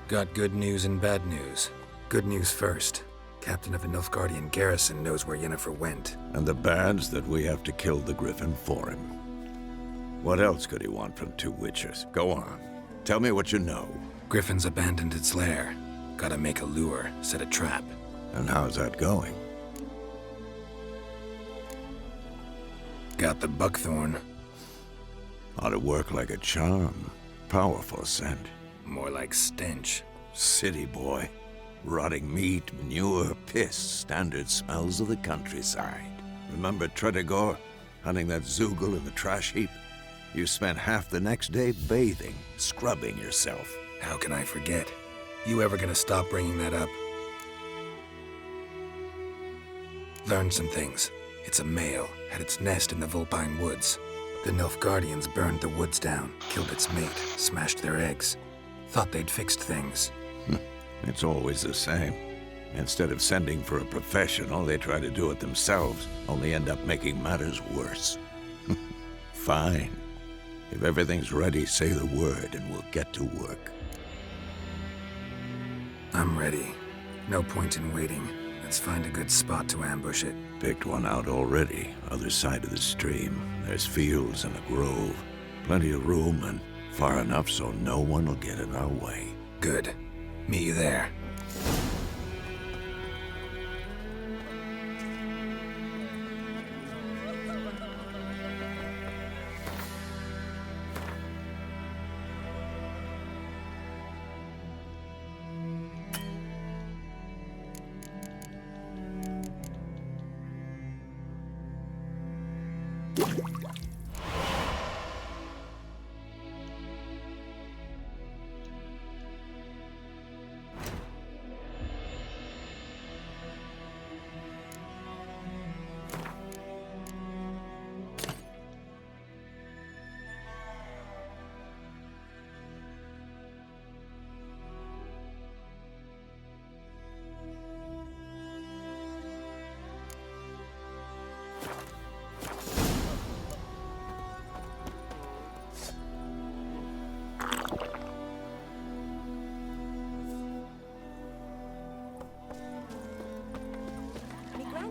Got good news and bad news. Good news first. Captain of the Nilfgaardian garrison knows where Yennefer went. And the bad's that we have to kill the Griffin for him. What else could he want from two Witchers? Go on. Tell me what you know. Griffin's abandoned its lair. Gotta make a lure, set a trap. And how's that going? Got the buckthorn. Ought to work like a charm. Powerful scent. More like stench. City boy. Rotting meat, manure, piss. Standard smells of the countryside. Remember Tredegor? Hunting that Zoogle in the trash heap? You spent half the next day bathing, scrubbing yourself. How can I forget? You ever gonna stop bringing that up? Learned some things. It's a male, had its nest in the Vulpine Woods. The Nilfgaardians burned the woods down, killed its mate, smashed their eggs. Thought they'd fixed things. It's always the same. Instead of sending for a professional, they try to do it themselves, only end up making matters worse. Fine. If everything's ready, say the word and we'll get to work. I'm ready. No point in waiting. Let's find a good spot to ambush it. Picked one out already, other side of the stream. There's fields and a grove. Plenty of room and far enough so no one will get in our way. Good. Meet you there.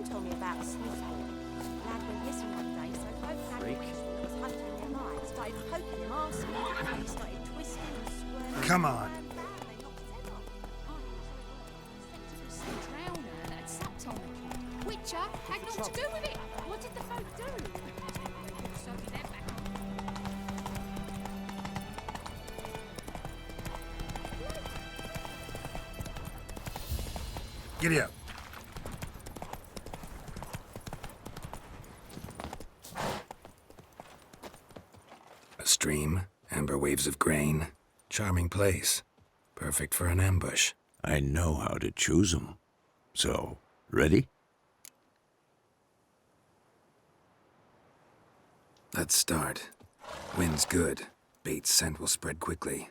Told me about a Smith boy. Lad went missing one day, so both Freak. that was hunting him out. Started poking him arse, and he started twisting and squirming. Come on. Witcher had naught to do with it. What did the folk do? So we left back. Giddy up. A stream, amber waves of grain. Charming place. Perfect for an ambush. I know how to choose them. So, ready? Let's start. Wind's good. Bait's scent will spread quickly.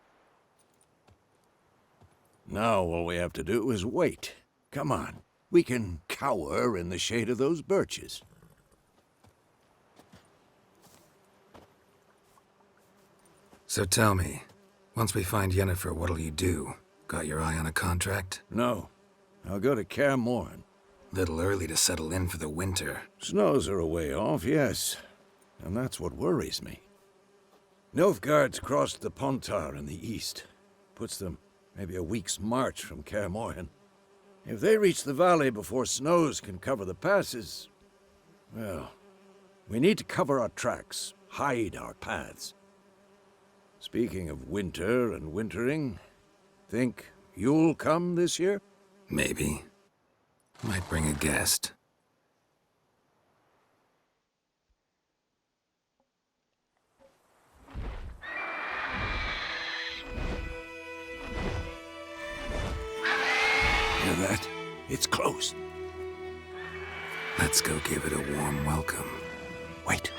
Now all we have to do is wait. Come on. We can cower in the shade of those birches. So tell me, once we find Yennefer, what'll you do? Got your eye on a contract? No. I'll go to Kaer Morhen. Little early to settle in for the winter. Snows are a way off, yes. And that's what worries me. Nilfgaard's crossed the Pontar in the east. Puts them maybe a week's march from Kaer Morhen. If they reach the valley before snows can cover the passes, well, we need to cover our tracks, hide our paths. Speaking of winter and wintering, think you'll come this year? Maybe. Might bring a guest. Hear that? It's close. Let's go give it a warm welcome. Wait,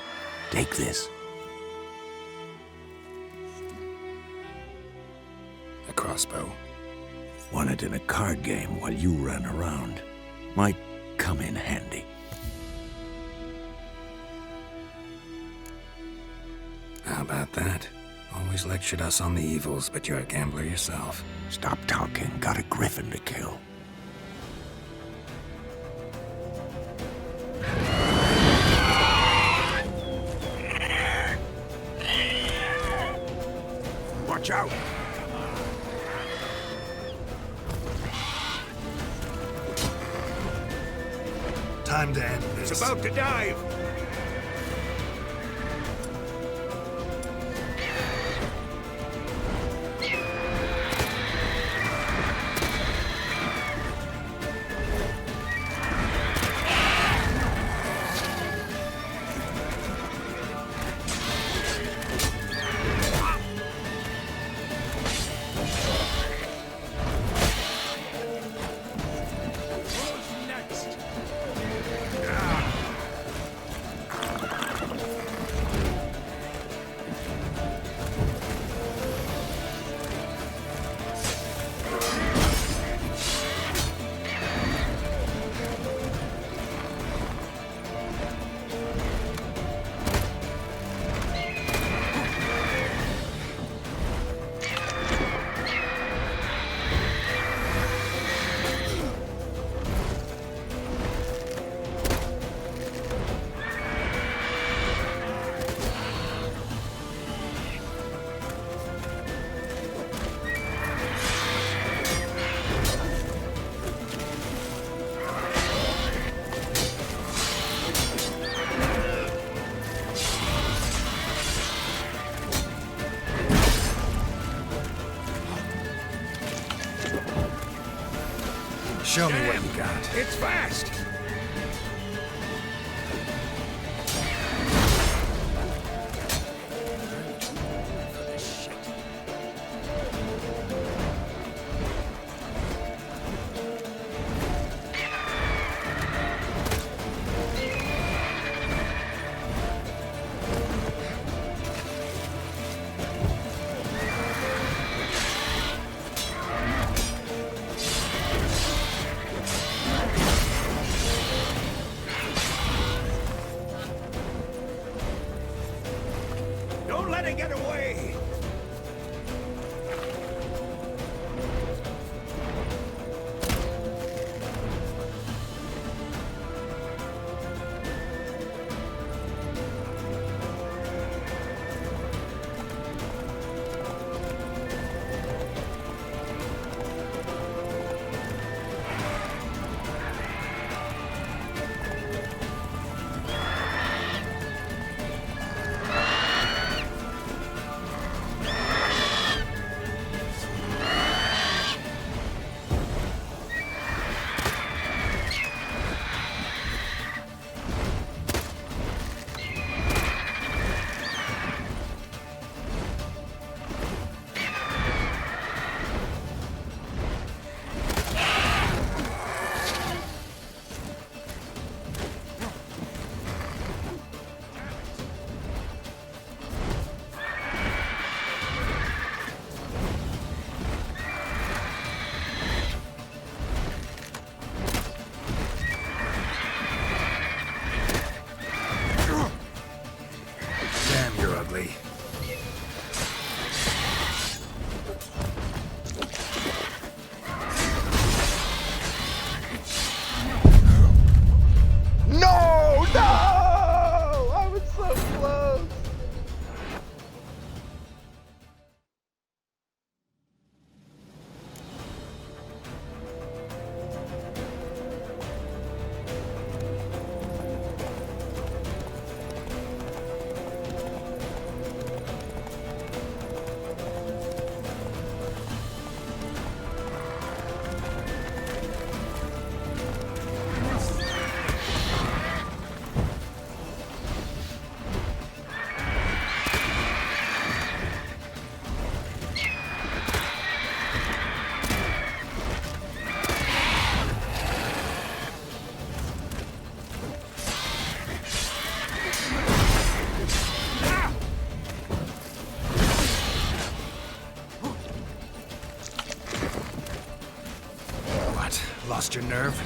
take this. A crossbow. Won it in a card game while you ran around. Might come in handy. How about that? Always lectured us on the evils, but you're a gambler yourself. Stop talking. Got a griffin to kill. Watch out! Time to end this. It's about to dive! Show me what you got. It's fast! Lost your nerve?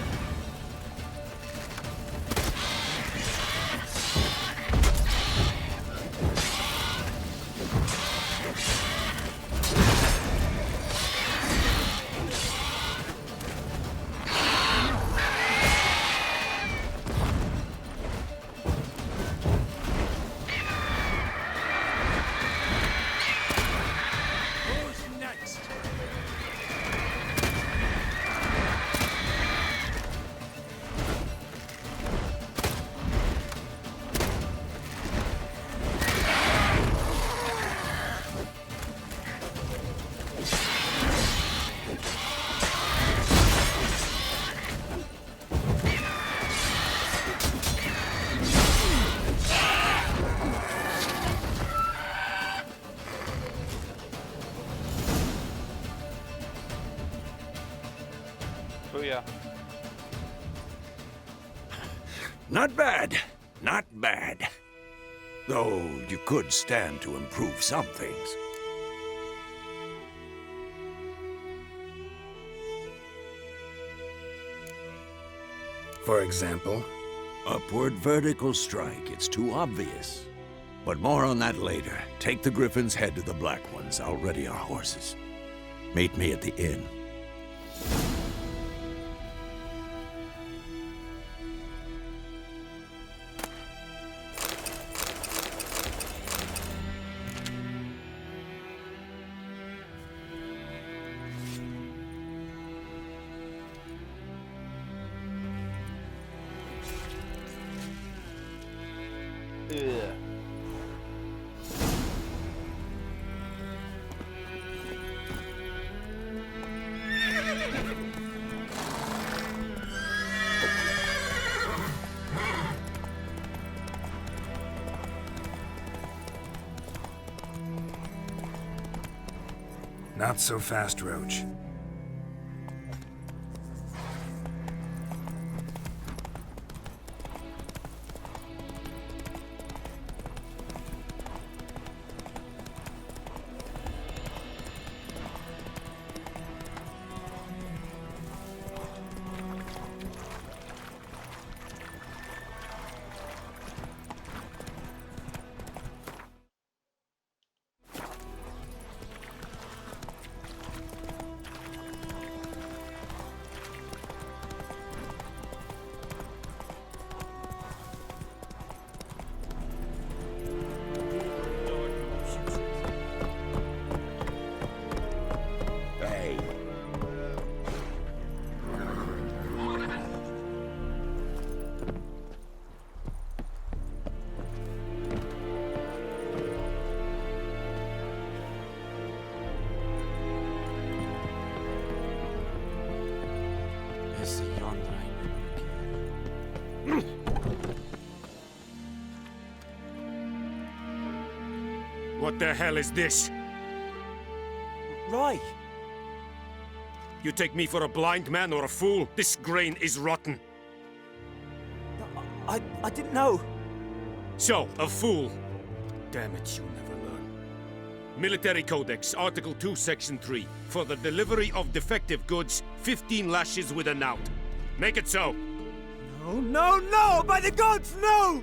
Booyah. Not bad. Not bad. Though you could stand to improve some things. For example? Upward vertical strike. It's too obvious. But more on that later. Take the Griffin's head to the Black Ones. I'll ready our horses. Meet me at the inn. Yeah. Not so fast, Roach. What the hell is this? Roy! You take me for a blind man or a fool? This grain is rotten. I didn't know. So, a fool. Damn it, you'll never learn. Military Codex, Article 2, Section 3. For the delivery of defective goods, 15 lashes with a knout. Make it so. No, no, no! By the gods, no!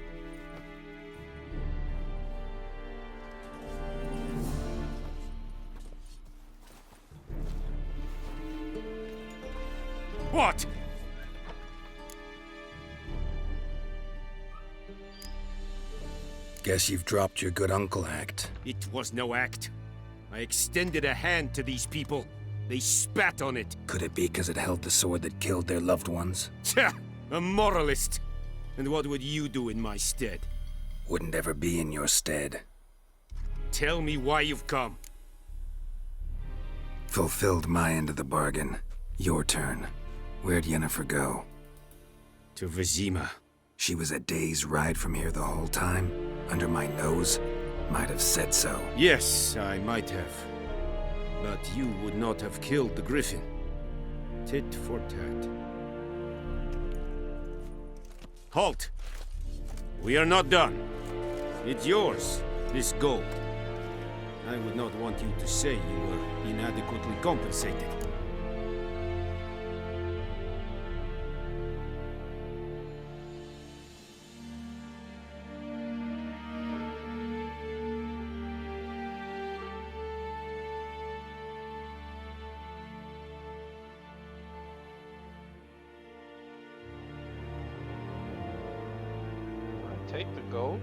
What? Guess you've dropped your good uncle act. It was no act. I extended a hand to these people. They spat on it. Could it be because it held the sword that killed their loved ones? Tja! A moralist. And what would you do in my stead? Wouldn't ever be in your stead. Tell me why you've come. Fulfilled my end of the bargain. Your turn. Where'd Yennefer go? To Vizima. She was a day's ride from here the whole time? Under my nose? Might have said so. Yes, I might have. But you would not have killed the Griffin. Tit for tat. Halt! We are not done. It's yours, this gold. I would not want you to say you were inadequately compensated. take the gold.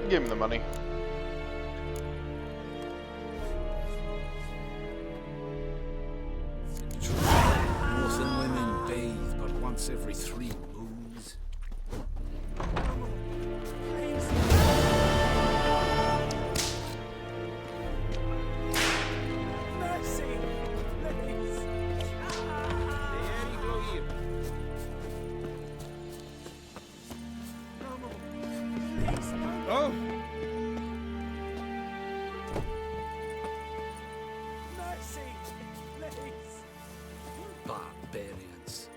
Give me the money. Northern women bathe but once every 3 moons. Oh! Barbarians.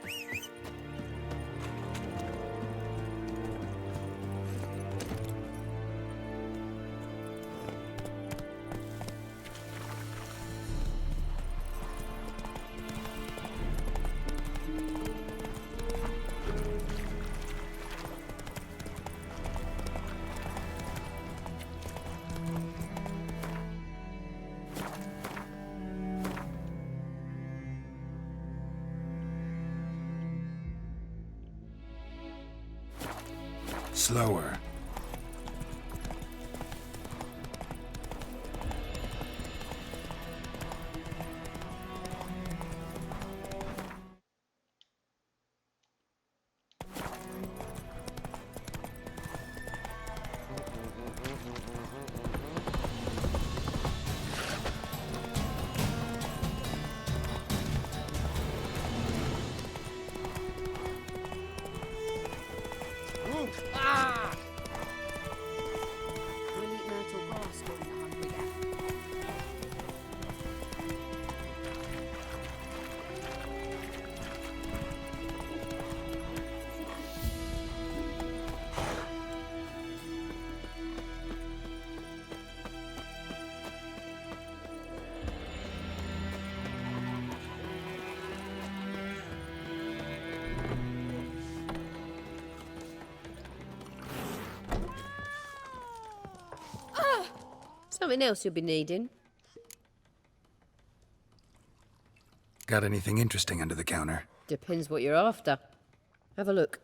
Slower. Something else you'll be needing. Got anything interesting under the counter? Depends what you're after. Have a look.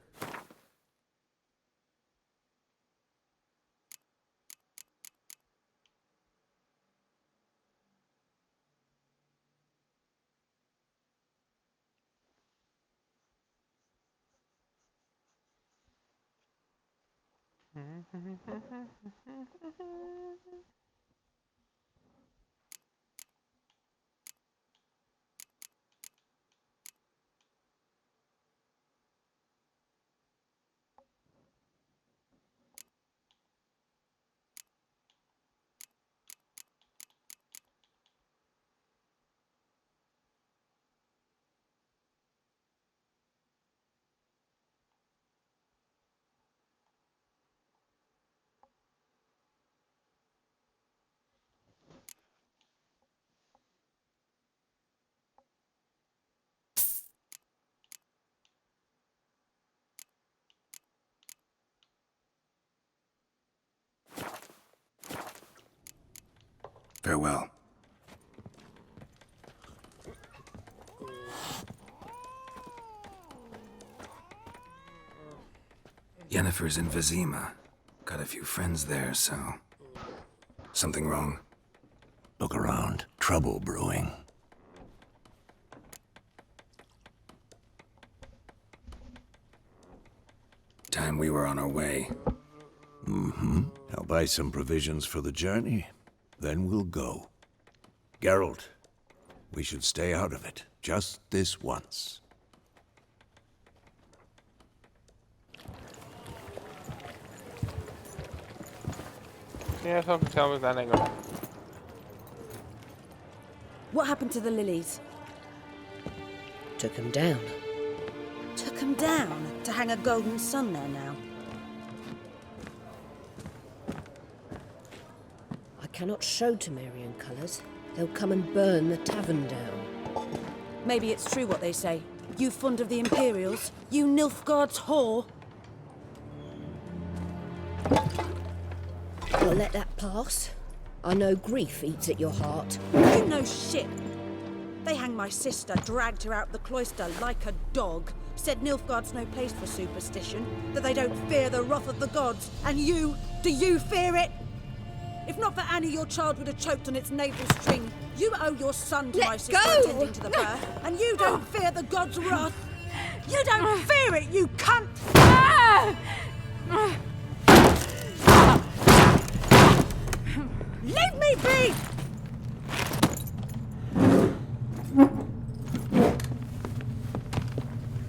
Farewell. Yennefer's in Vizima. Got a few friends there, so... Something wrong? Look around. Trouble brewing. Time we were on our way. Mm-hmm. I'll buy some provisions for the journey. Then we'll go. Geralt, we should stay out of it. Just this once. Yeah, something tell me that ain't gonna. What happened to the lilies? Took them down. Took them down to hang a golden sun there now. I cannot show Temerian colours. They'll come and burn the tavern down. Maybe it's true what they say. You fond of the Imperials? You Nilfgaard's whore? You'll let that pass? I know grief eats at your heart. You know shit. They hanged my sister, dragged her out the cloister like a dog. Said Nilfgaard's no place for superstition, that they don't fear the wrath of the gods. And you, do you fear it? If not for Annie, your child would have choked on its navel string. You owe your son to my sister attending to the birth, and you don't fear the gods' wrath. You don't fear it, you cunt! Leave me be!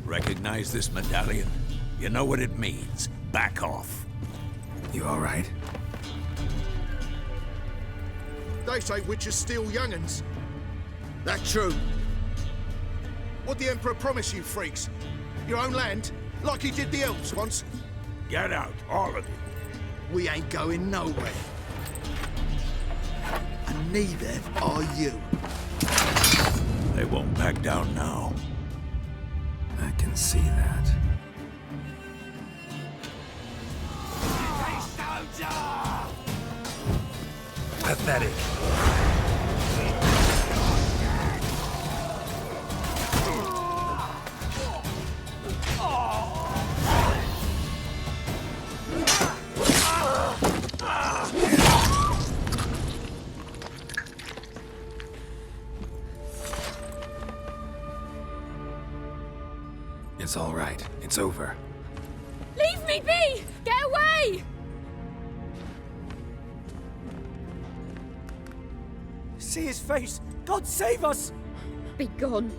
Recognize this medallion? You know what it means. Back off. You all right? They say witches steal young'uns. That true? What'd the Emperor promise you, freaks? Your own land? Like he did the elves once? Get out, all of you. We ain't going nowhere. And neither are you. They won't back down now. I can see that. Pathetic. It's all right. It's over. Leave me be! Get away! See his face! God save us! Be gone,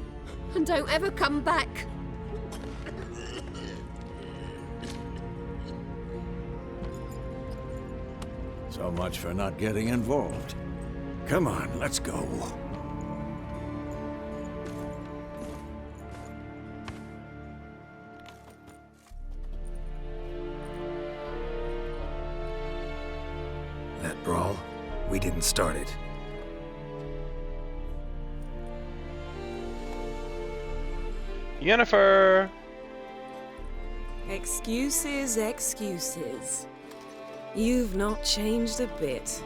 and don't ever come back. So much for not getting involved. Come on, let's go. That brawl, we didn't start it. Yennefer! Excuses, excuses. You've not changed a bit.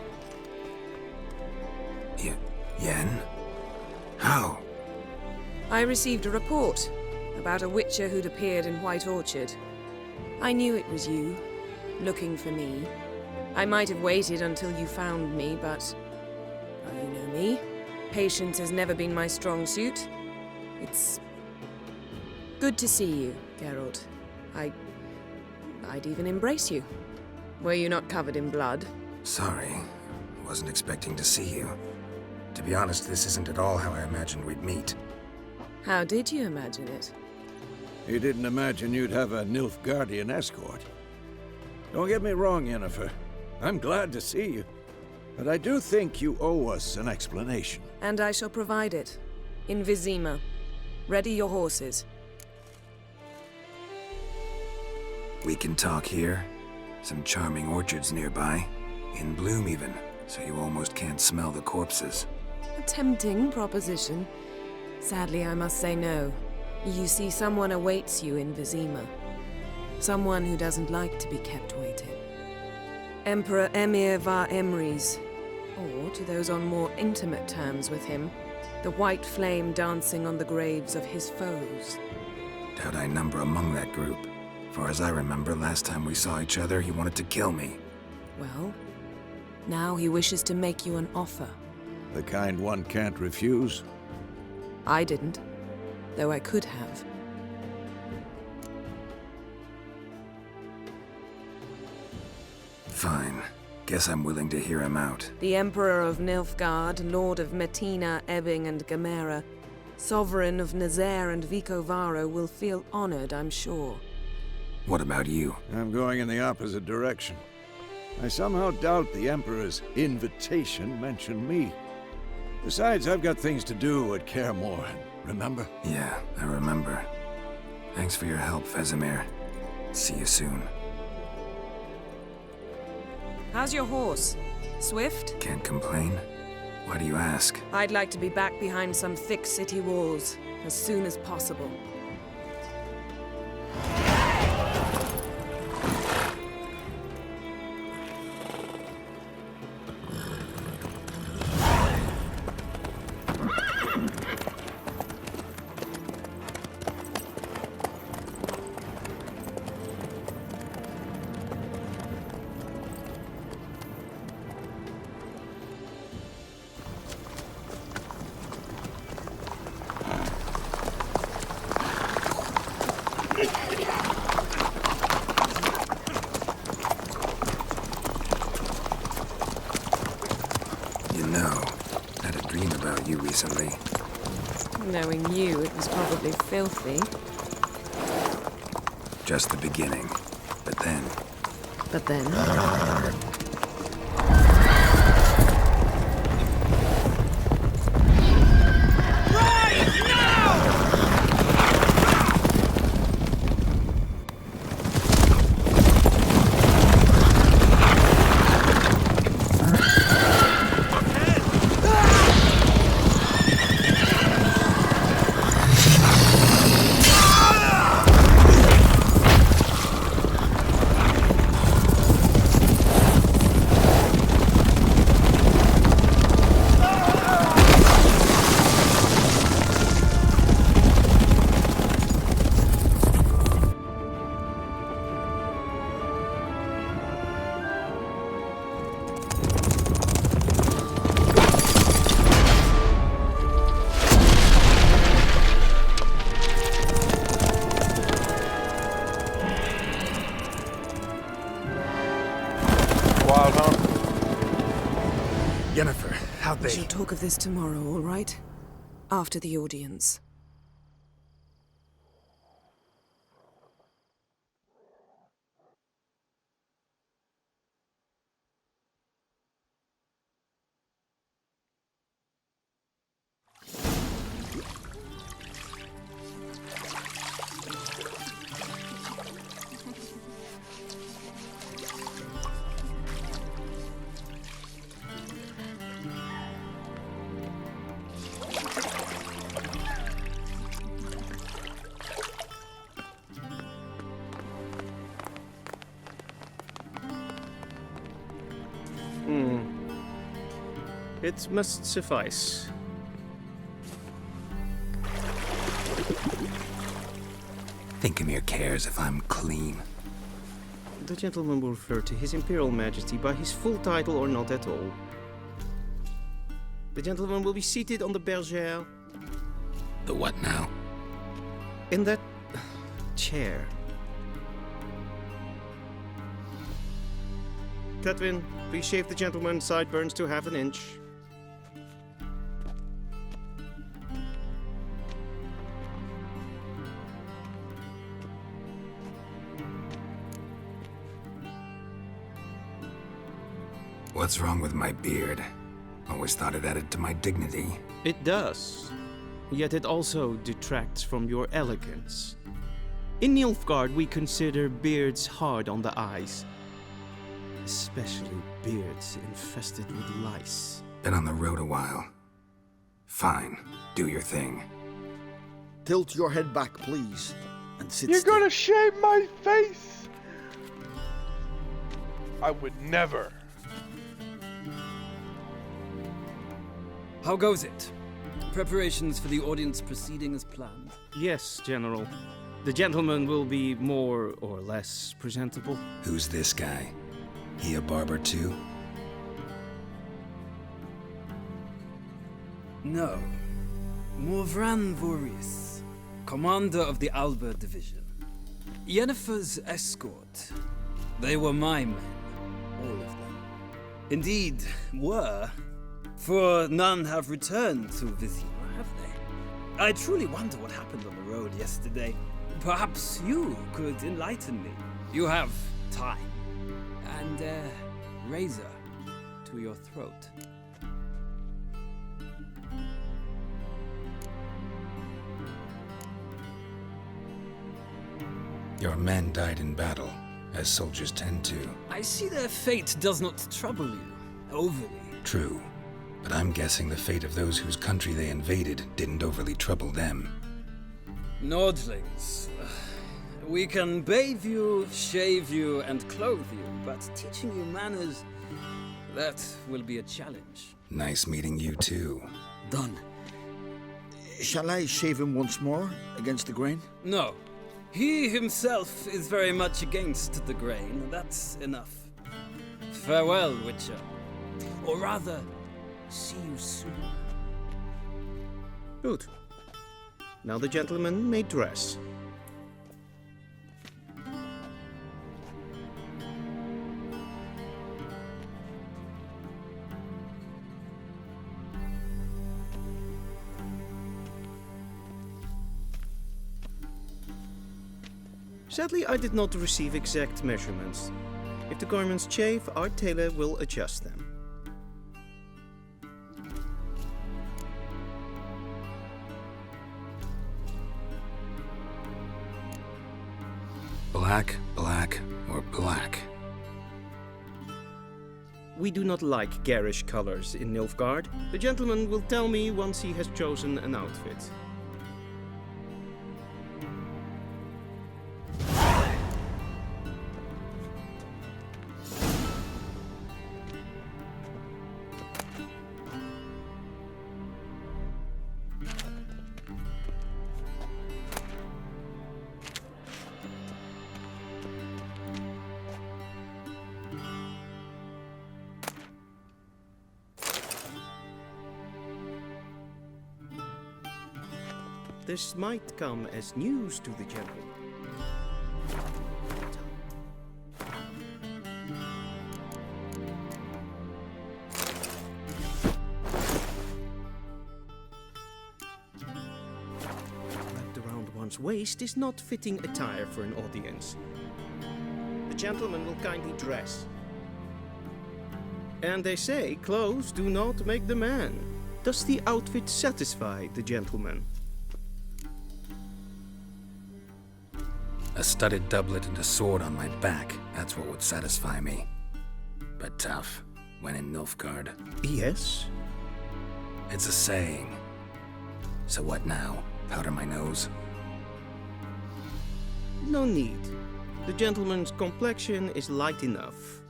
Yen? How? I received a report about a witcher who'd appeared in White Orchard. I knew it was you, looking for me. I might have waited until you found me, but... well, you know me. Patience has never been my strong suit. It's... good to see you, Geralt. I'd even embrace you. Were you not covered in blood? Sorry. Wasn't expecting to see you. To be honest, this isn't at all how I imagined we'd meet. How did you imagine it? You didn't imagine you'd have a Nilfgaardian escort. Don't get me wrong, Yennefer. I'm glad to see you. But I do think you owe us an explanation. And I shall provide it. In Vizima. Ready your horses. We can talk here. Some charming orchards nearby. In bloom even, so you almost can't smell the corpses. A tempting proposition. Sadly, I must say no. You see, someone awaits you in Vizima. Someone who doesn't like to be kept waiting. Emperor Emir var Emreis. Or, to those on more intimate terms with him, the white flame dancing on the graves of his foes. Doubt I number among that group. Far as I remember, last time we saw each other, he wanted to kill me. Well, now he wishes to make you an offer. The kind one can't refuse? I didn't, though I could have. Fine. Guess I'm willing to hear him out. The Emperor of Nilfgaard, Lord of Metina, Ebbing, and Gamera, Sovereign of Nazaire and Vicovaro will feel honored, I'm sure. What about you? I'm going in the opposite direction. I somehow doubt the Emperor's invitation mentioned me. Besides, I've got things to do at Kaer Morhen, remember? Yeah, I remember. Thanks for your help, Vesemir. See you soon. How's your horse? Swift? Can't complain. Why do you ask? I'd like to be back behind some thick city walls as soon as possible. You know, I had a dream about you recently. Knowing you, it was probably filthy. Just the beginning. But then... But then... Yennefer, how'd they... We shall talk of this tomorrow, all right? After the audience. It must suffice. Thinkamere cares if I'm clean. The gentleman will refer to His Imperial Majesty by his full title or not at all. The gentleman will be seated on the bergère. The what now? In that chair. Catwin, please shave the gentleman's sideburns to half an inch. What's wrong with my beard? Always thought it added to my dignity. It does. Yet it also detracts from your elegance. In Nilfgaard, we consider beards hard on the eyes. Especially beards infested with lice. Been on the road a while. Fine, do your thing. Tilt your head back, please, and sit You're still. gonna shave my face! I would never. How goes it? Preparations for the audience proceeding as planned? Yes, General. The gentleman will be more or less presentable. Who's this guy? He a barber too? No. Morvran Voorhis, commander of the Alba Division. Yennefer's escort. They were my men, all of them. Indeed, were. For none have returned to Vizima, have they? I truly wonder what happened on the road yesterday. Perhaps you could enlighten me. You have time. And a razor to your throat. Your men died in battle, as soldiers tend to. I see their fate does not trouble you overly. True, but I'm guessing the fate of those whose country they invaded didn't overly trouble them. Nordlings. We can bathe you, shave you, and clothe you, but teaching you manners, that will be a challenge. Nice meeting you too. Done. Shall I shave him once more, against the grain? No. He himself is very much against the grain. That's enough. Farewell, Witcher. Or rather, see you soon. Good. Now the gentleman may dress. Sadly, I did not receive exact measurements. If the garments chafe, our tailor will adjust them. Black, black, or black? We do not like garish colors in Nilfgaard. The gentleman will tell me once he has chosen an outfit. This might come as news to the general. Wrapped around one's waist is not fitting attire for an audience. The gentleman will kindly dress. And they say clothes do not make the man. Does the outfit satisfy the gentleman? A studded doublet and a sword on my back, that's what would satisfy me. But tough, when in Nilfgaard. Yes? It's a saying. So what now? Powder my nose? No need. The gentleman's complexion is light enough.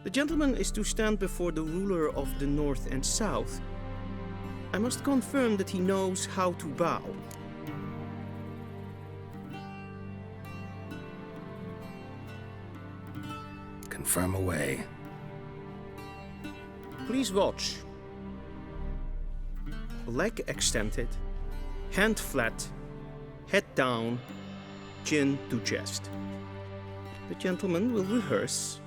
The gentleman is to stand before the ruler of the North and South. I must confirm that he knows how to bow. Confirm away. Please watch. Leg extended, hand flat, head down, chin to chest. The gentleman will rehearse.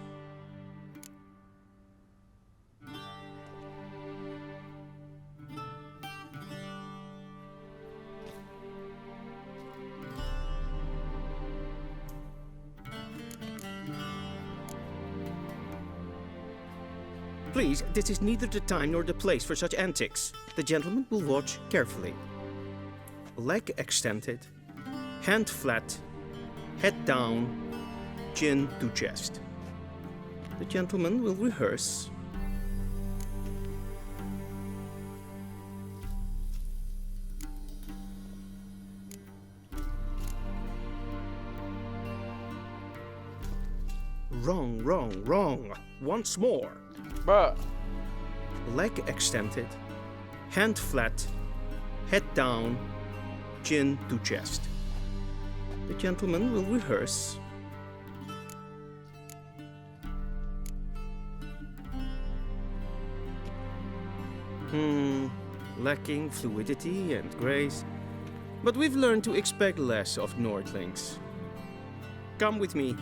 Please, this is neither the time nor the place for such antics. The gentleman will watch carefully. Leg extended, hand flat, head down, chin to chest. The gentleman will rehearse. Wrong, wrong, wrong. Once more. Bruh. Leg extended, hand flat, head down, chin to chest. The gentleman will rehearse. Lacking fluidity and grace. But we've learned to expect less of Nordlings. Come with me.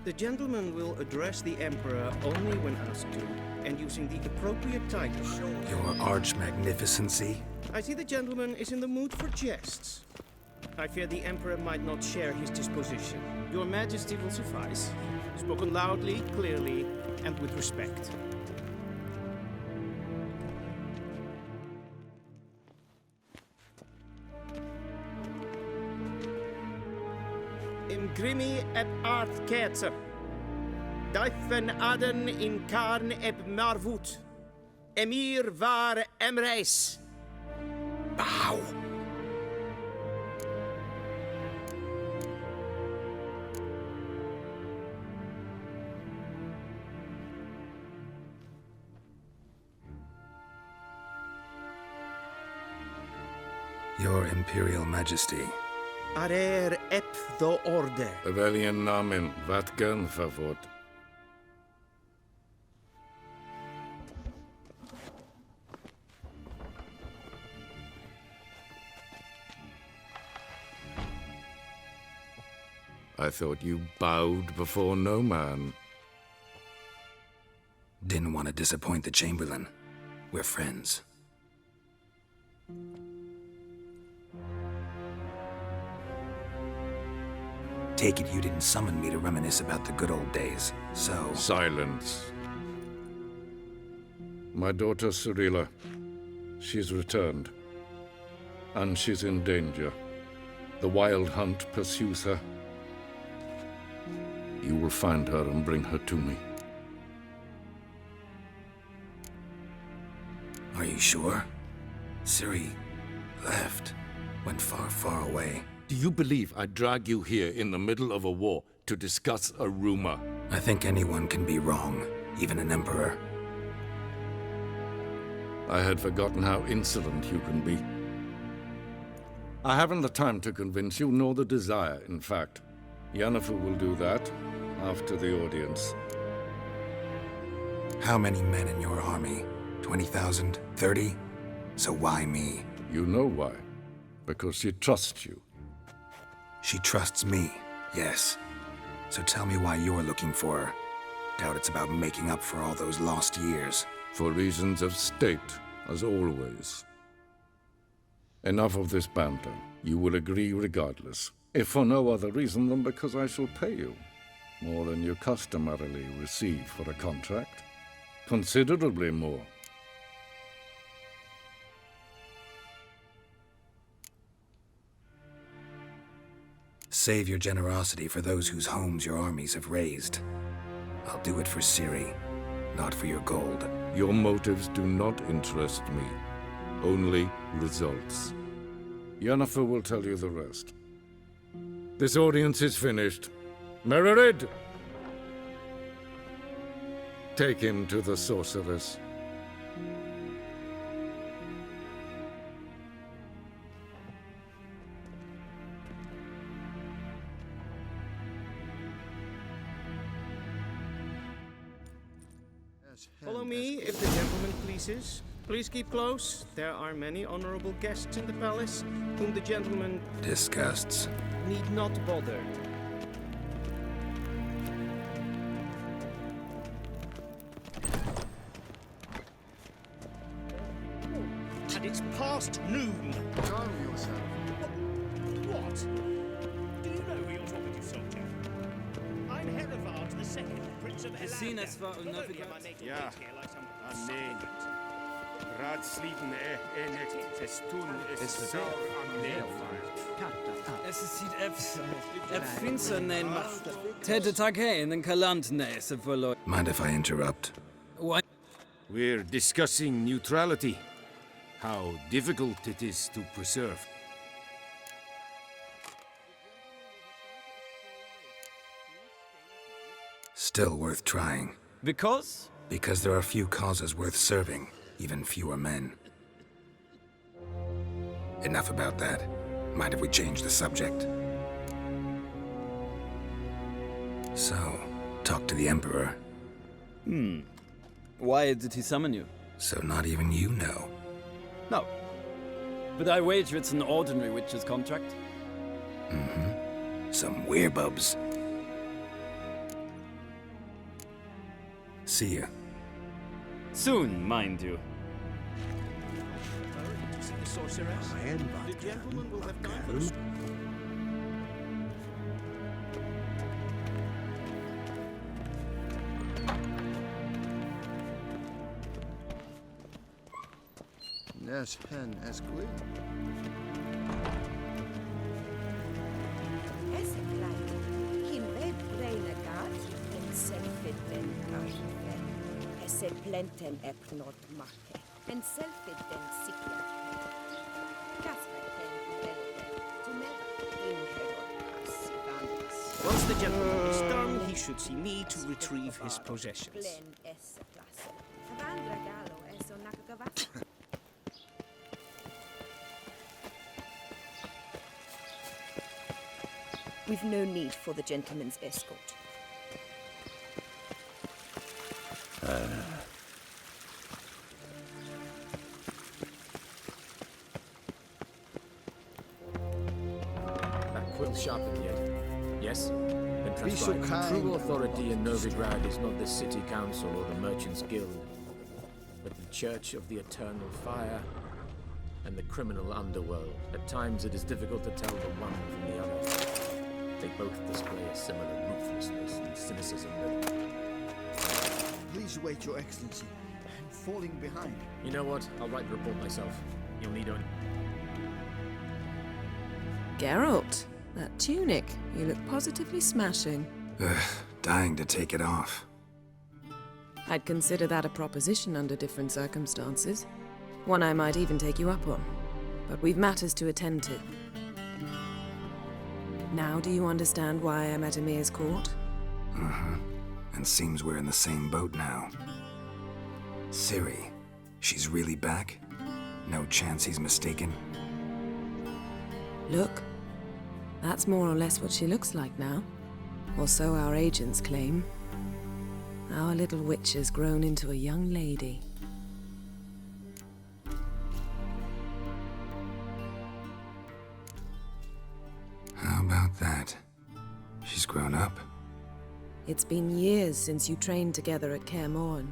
The gentleman will address the Emperor only when asked to, and using the appropriate title. Your Arch-Magnificency? I see the gentleman is in the mood for jests. I fear the Emperor might not share his disposition. Your Majesty will suffice. Spoken loudly, clearly, and with respect. Imgrimi eb art ketzer. Duifen aden in karn eb marvut. Emir var emreis. Bow. Your Imperial Majesty. Arer ep the orde. Evelian namen, vatgen favot. I thought you bowed before no man. Didn't want to disappoint the Chamberlain. We're friends. Take it you didn't summon me to reminisce about the good old days, so... Silence. My daughter Cirilla, she's returned. And she's in danger. The Wild Hunt pursues her. You will find her and bring her to me. Are you sure? Ciri left. Went far, far away. Do you believe I'd drag you here in the middle of a war to discuss a rumor? I think anyone can be wrong, even an emperor. I had forgotten how insolent you can be. I haven't the time to convince you, nor the desire, in fact. Yennefer will do that after the audience. How many men in your army? 20,000? 30? So why me? You know why. Because she trusts you. She trusts me, yes. So tell me why you're looking for her. Doubt it's about making up for all those lost years. For reasons of state, as always. Enough of this banter. You will agree regardless. If for no other reason than because I shall pay you. More than you customarily receive for a contract. Considerably more. Save your generosity for those whose homes your armies have razed. I'll do it for Ciri, not for your gold. Your motives do not interest me. Only results. Yennefer will tell you the rest. This audience is finished. Mererid! Take him to the sorceress. Follow me, if the gentleman pleases. Please keep close. There are many honorable guests in the palace, whom the gentleman Disgusts. need not bother. And it's past noon. Calm yourself. What? Do you know who you're talking to, soldier? I'm Herivard II, Prince of Gezien Elander. es war Not only unnavigat. am I native Ja. here like some Nee. Raadslieven net es tun es sehr Es sieht finsternein Tete Taghain and Kalantnes of Volo. Mind if I interrupt? Why? We're discussing neutrality. How difficult it is to preserve. Still worth trying. Because? Because there are few causes worth serving, even fewer men. Enough about that. Mind if we change the subject? So, talk to the Emperor. Why did he summon you? So not even you know. No. But I wager it's an ordinary witch's contract. Mm-hmm. Some werebubs. See ya. Soon, mind you. To see the sorceress. The gentleman will have time for Yes, hen as quick. Esse plenten epnot marke. En selfid den sikla. Once the gentleman is done, he should see me to retrieve his possessions. We've no need for the gentleman's escort. That quill sharpened yet? Yes? Then Be so transcribe. kind. True authority in Novigrad is not the city council or the merchants' guild, but the Church of the Eternal Fire and the criminal underworld. At times it is difficult to tell the one from the other. They both display a similar ruthlessness and cynicism that... Please wait, Your Excellency. I'm falling behind. You know what? I'll write the report myself. You'll need only... Geralt, that tunic. You look positively smashing. Ugh, dying to take it off. I'd consider that a proposition under different circumstances. One I might even take you up on. But we've matters to attend to. Now do you understand why I'm at Emir's court? Mm-hmm. And seems we're in the same boat now. Ciri, she's really back? No chance he's mistaken? Look, that's more or less what she looks like now. Or so our agents claim. Our little witch has grown into a young lady. How about that? She's grown up. It's been years since you trained together at Kaer Morhen.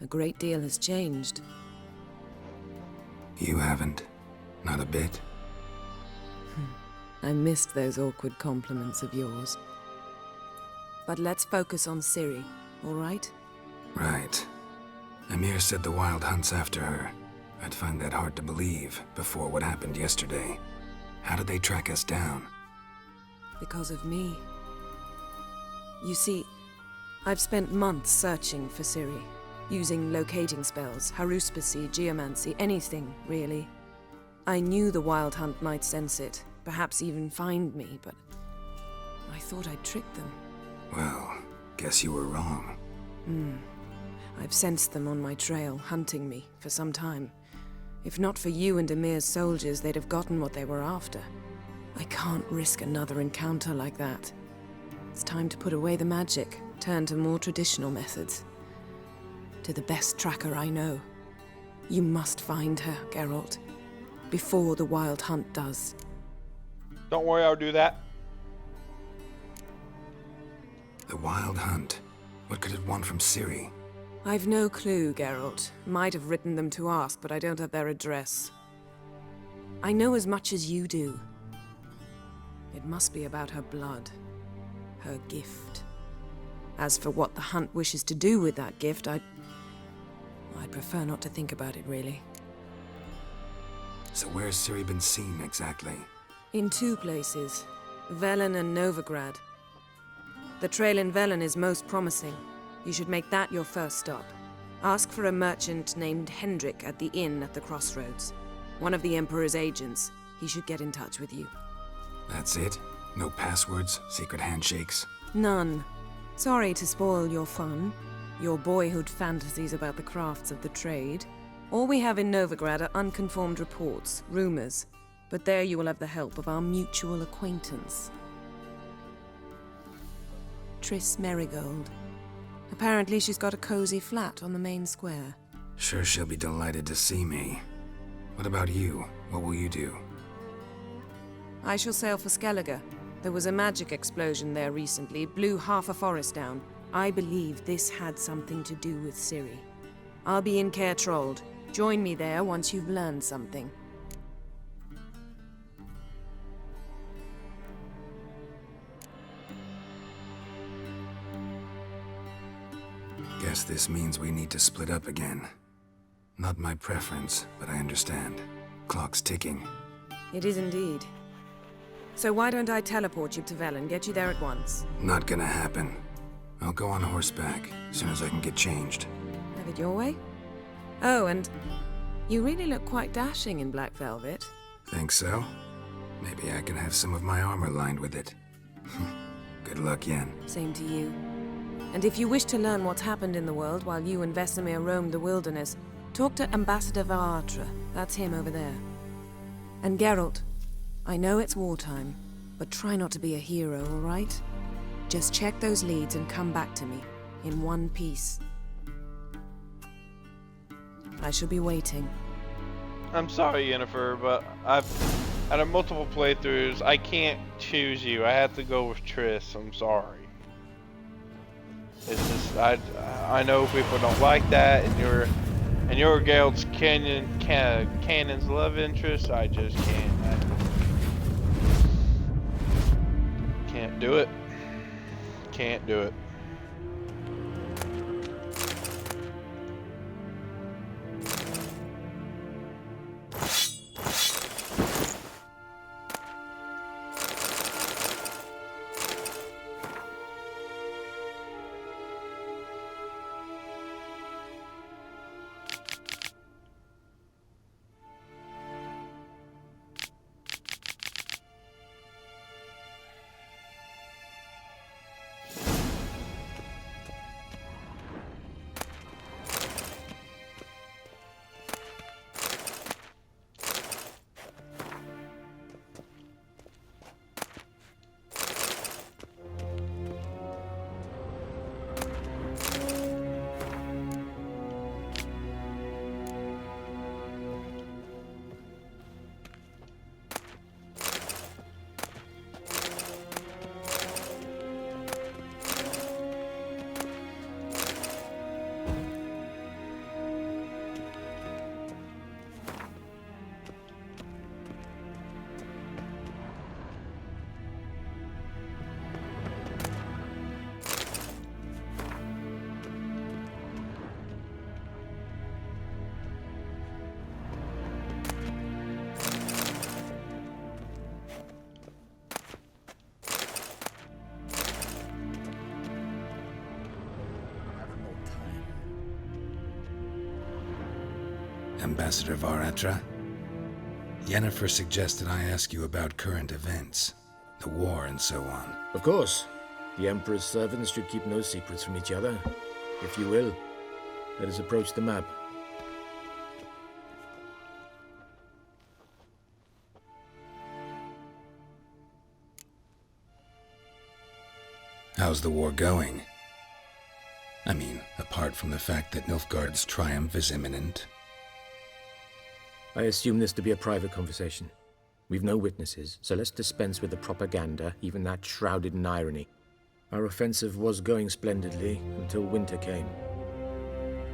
A great deal has changed. You haven't. Not a bit. I missed those awkward compliments of yours. But let's focus on Ciri, all right? Right. Emir said the Wild hunt's after her. I'd find that hard to believe before what happened yesterday. How did they track us down? Because of me. You see, I've spent months searching for Ciri, using locating spells, haruspicy, geomancy, anything, really. I knew the Wild Hunt might sense it, perhaps even find me, but I thought I'd tricked them. Well, guess you were wrong. I've sensed them on my trail, hunting me, for some time. If not for you and Emir's soldiers, they'd have gotten what they were after. I can't risk another encounter like that. It's time to put away the magic, turn to more traditional methods. to the best tracker I know. You must find her, Geralt, before the Wild Hunt does. Don't worry, I'll do that. The Wild Hunt. What could it want from Ciri? I've no clue, Geralt. Might have written them to ask, but I don't have their address. I know as much as you do. It must be about her blood. Her gift. As for what the Hunt wishes to do with that gift, I'd prefer not to think about it, really. So where's Ciri been seen, exactly? In 2 places. Velen and Novigrad. The trail in Velen is most promising. You should make that your first stop. Ask for a merchant named Hendrik at the inn at the crossroads. One of the Emperor's agents. He should get in touch with you. That's it? No passwords, secret handshakes? None. Sorry to spoil your fun, your boyhood fantasies about the crafts of the trade. All we have in Novigrad are unconfirmed reports, rumors. But there you will have the help of our mutual acquaintance. Triss Merigold. Apparently she's got a cozy flat on the main square. Sure she'll be delighted to see me. What about you? What will you do? I shall sail for Skellige. There was a magic explosion there recently, blew half a forest down. I believe this had something to do with Ciri. I'll be in Caer Trold. Join me there once you've learned something. Guess this means we need to split up again. Not my preference, but I understand. Clock's ticking. It is indeed. So why don't I teleport you to Velen, get you there at once? Not gonna happen. I'll go on horseback, as soon as I can get changed. Have it your way? Oh, and you really look quite dashing in black velvet. Think so? Maybe I can have some of my armor lined with it. Good luck, Yen. Same to you. And if you wish to learn what's happened in the world while you and Vesemir roamed the wilderness, talk to Ambassador Varatra. That's him over there. And Geralt, I know it's wartime, but try not to be a hero, all right? Just check those leads and come back to me, in one piece. I shall be waiting. I'm sorry, Yennefer, but out of multiple playthroughs, I can't choose you. I have to go with Triss. I'm sorry. It's just I know people don't like that, and you're Geralt's canon's love interest. I just can't do it. Can't do it. Ambassador Varatra? Yennefer suggested I ask you about current events, the war and so on. Of course. The Emperor's servants should keep no secrets from each other. If you will, let us approach the map. How's the war going? I mean, apart from the fact that Nilfgaard's triumph is imminent. I assume this to be a private conversation. We've no witnesses, so let's dispense with the propaganda, even that shrouded in irony. Our offensive was going splendidly until winter came.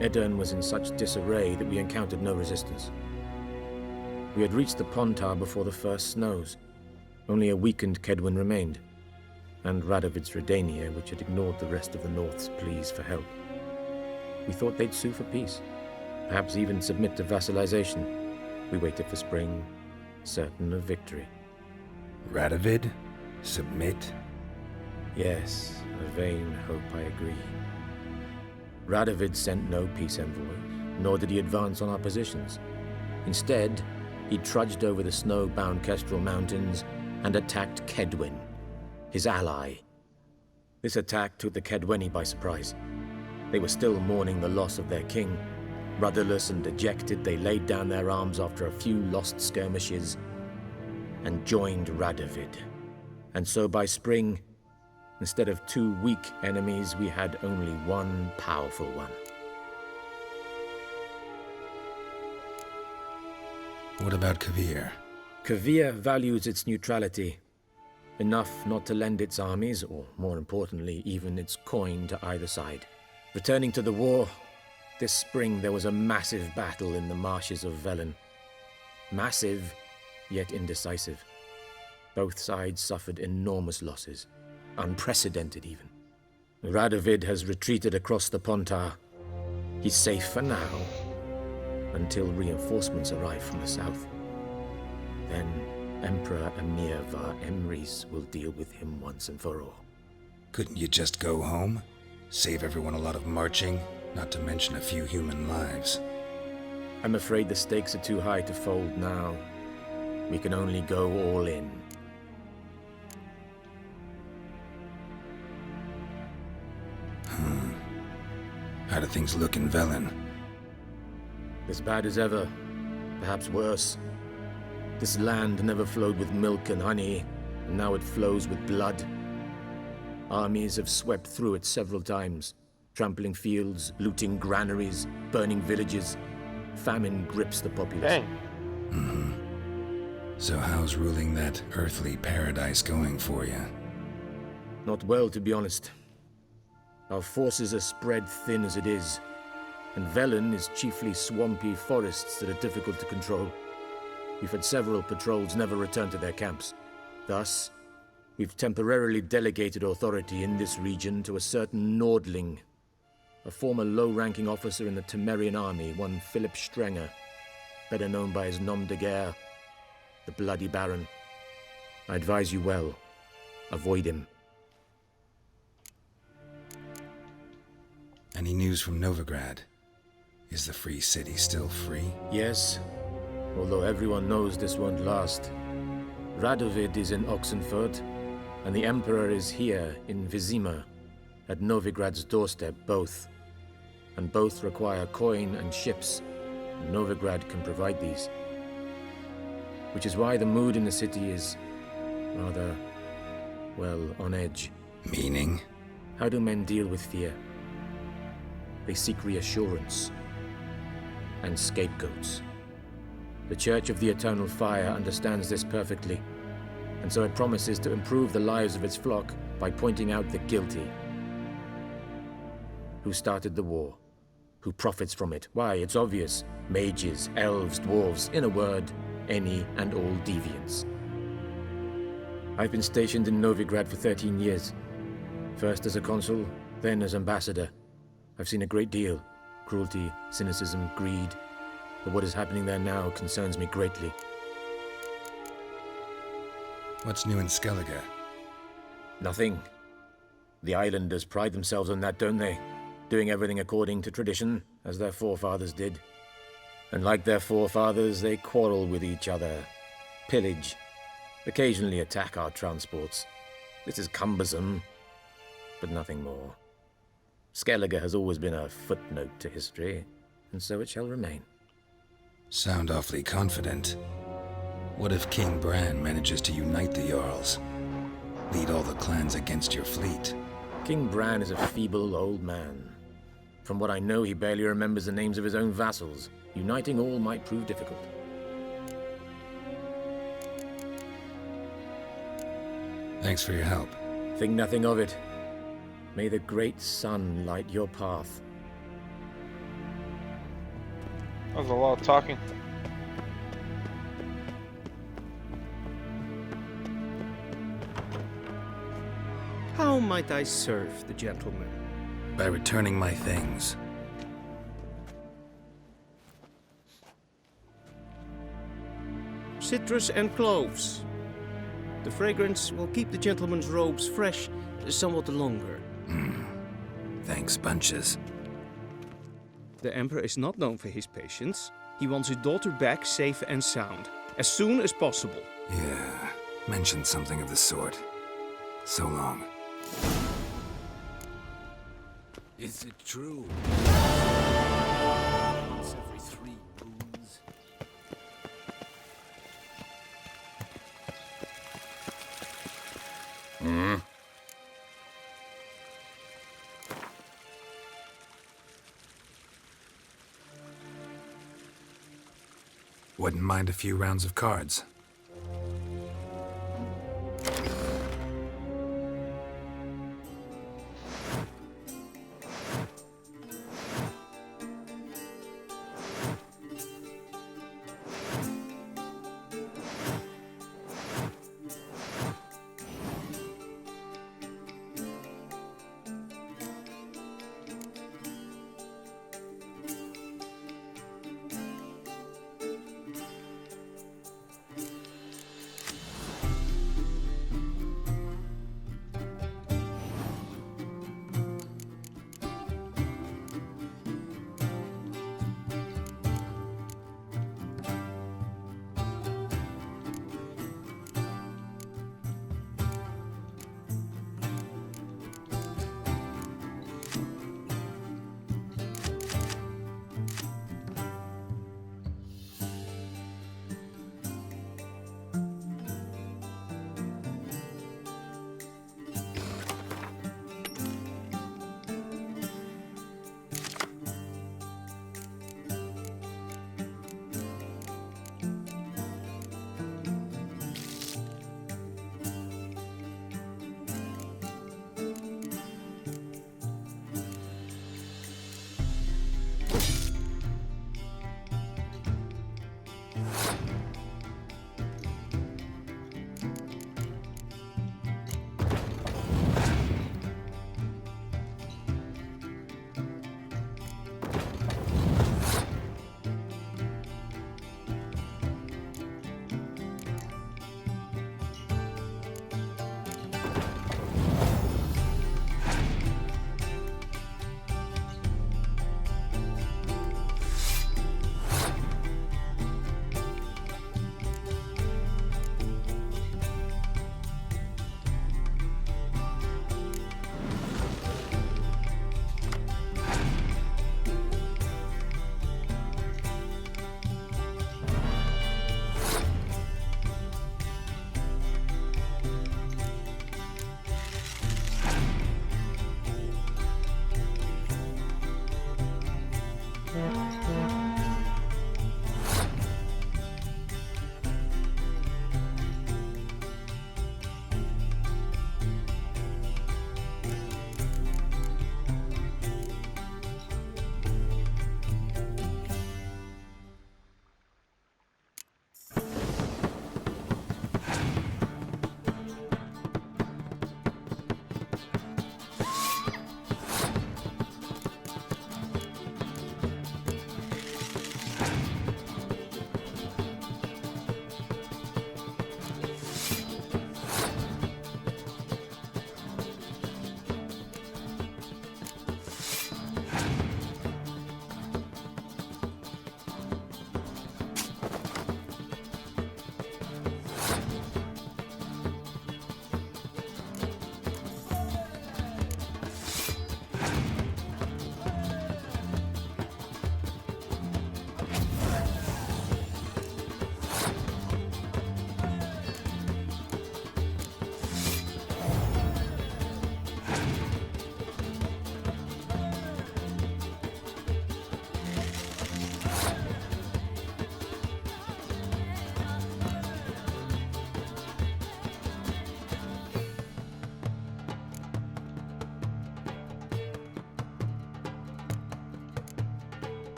Edirn was in such disarray that we encountered no resistance. We had reached the Pontar before the first snows. Only a weakened Kedwen remained, and Radovid's Redania, which had ignored the rest of the North's pleas for help. We thought they'd sue for peace, perhaps even submit to vassalization. We waited for spring, certain of victory. Radovid? Submit? Yes, a vain hope, I agree. Radovid sent no peace envoys, nor did he advance on our positions. Instead, he trudged over the snow-bound Kestrel Mountains and attacked Kedwen, his ally. This attack took the Kedweni by surprise. They were still mourning the loss of their king. Rudderless and dejected, they laid down their arms after a few lost skirmishes and joined Radovid. And so by spring, instead of 2 weak enemies, we had only one powerful one. What about Kavir? Kavir values its neutrality, enough not to lend its armies, or more importantly, even its coin to either side. Returning to the war, this spring there was a massive battle in the marshes of Velen. Massive, yet indecisive. Both sides suffered enormous losses, unprecedented even. Radovid has retreated across the Pontar. He's safe for now, until reinforcements arrive from the south. Then Emperor Emir var Emrys will deal with him once and for all. Couldn't you just go home? Save everyone a lot of marching, not to mention a few human lives. I'm afraid the stakes are too high to fold now. We can only go all in. How do things look in Velen? As bad as ever, perhaps worse. This land never flowed with milk and honey, and now it flows with blood. Armies have swept through it several times, trampling fields, looting granaries, burning villages. Famine grips the populace. Mm-hmm. So how's ruling that earthly paradise going for you? Not well, to be honest. Our forces are spread thin as it is, and Velen is chiefly swampy forests that are difficult to control. We've had several patrols never return to their camps. Thus, we've temporarily delegated authority in this region to a certain Nordling, a former low-ranking officer in the Temerian army, one Philip Strenger, better known by his nom de guerre, the Bloody Baron. I advise you well. Avoid him. Any news from Novigrad? Is the Free City still free? Yes, although everyone knows this won't last. Radovid is in Oxenfurt, and the Emperor is here in Vizima, at Novigrad's doorstep, both. And both require coin and ships, and Novigrad can provide these. Which is why the mood in the city is rather, well, on edge. Meaning? How do men deal with fear? They seek reassurance and scapegoats. The Church of the Eternal Fire understands this perfectly, and so it promises to improve the lives of its flock by pointing out the guilty. Who started the war? Who profits from it? Why, it's obvious. Mages, elves, dwarves, in a word, any and all deviants. I've been stationed in Novigrad for 13 years. First as a consul, then as ambassador. I've seen a great deal. Cruelty, cynicism, greed. But what is happening there now concerns me greatly. What's new in Skellige? Nothing. The islanders pride themselves on that, don't they? Doing everything according to tradition, as their forefathers did. And like their forefathers, they quarrel with each other, pillage, occasionally attack our transports. This is cumbersome, but nothing more. Skellige has always been a footnote to history, and so it shall remain. Sound awfully confident. What if King Bran manages to unite the Jarls? Lead all the clans against your fleet? King Bran is a feeble old man. From what I know, he barely remembers the names of his own vassals. Uniting all might prove difficult. Thanks for your help. Think nothing of it. May the great sun light your path. That was a lot of talking. How might I serve the gentleman? By returning my things. Citrus and cloves. The fragrance will keep the gentleman's robes fresh somewhat longer. Thanks, bunches. The Emperor is not known for his patience. He wants his daughter back safe and sound, as soon as possible. Yeah, mentioned something of the sort. So long. Is it true? Once every 3 moons. Wouldn't mind a few rounds of cards.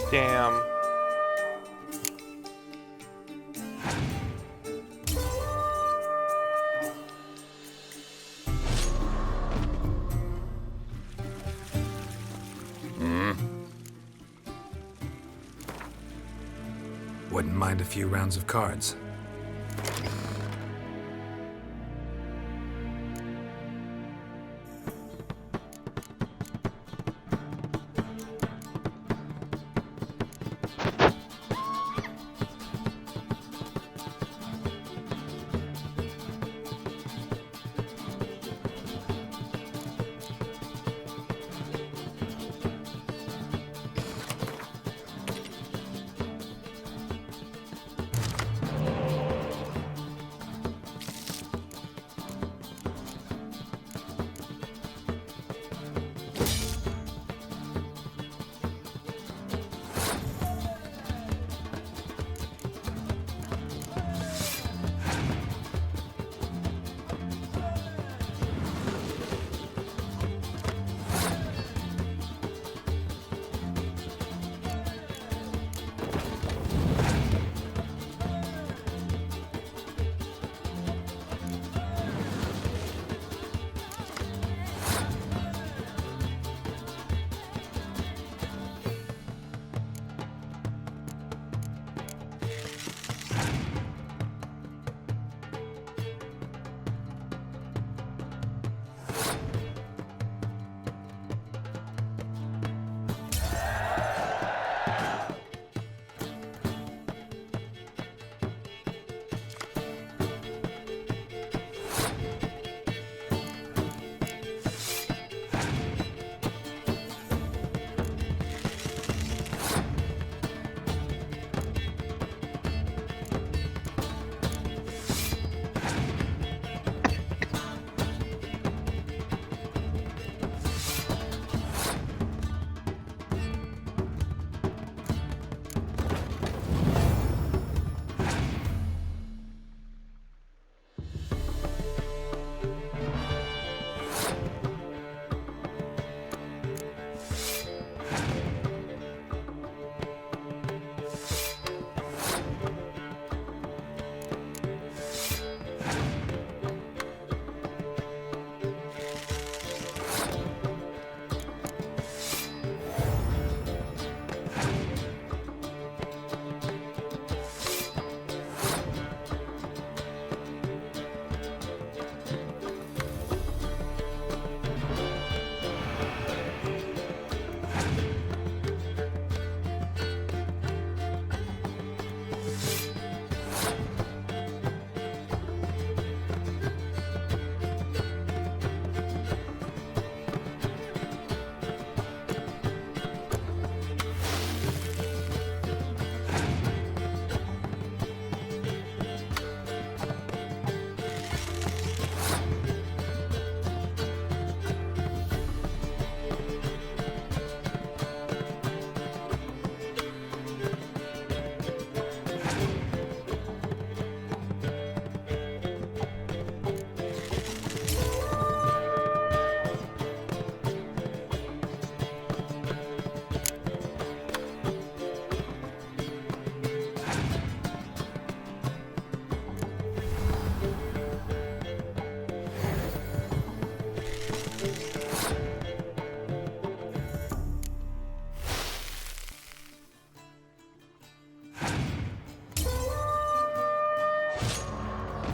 Damn. Wouldn't mind a few rounds of cards.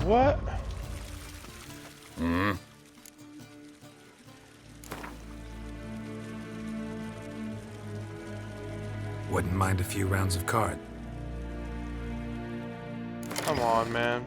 What? Wouldn't mind a few rounds of card. Come on, man.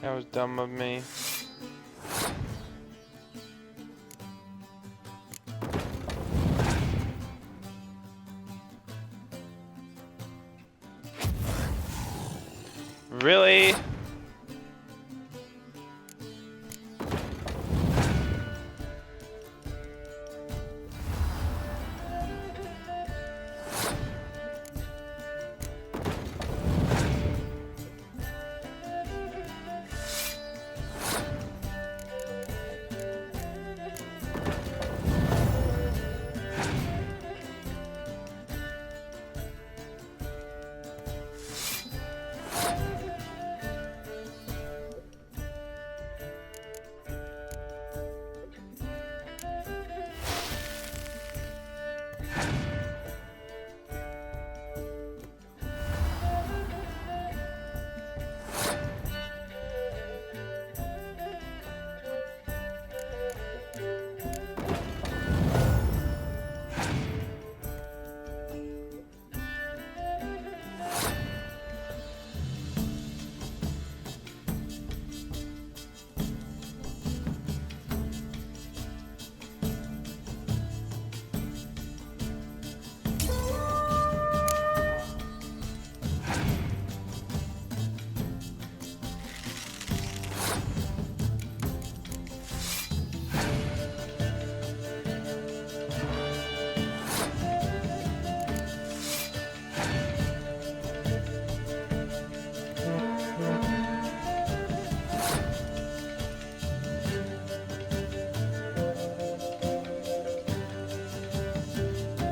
That was dumb of me. Really?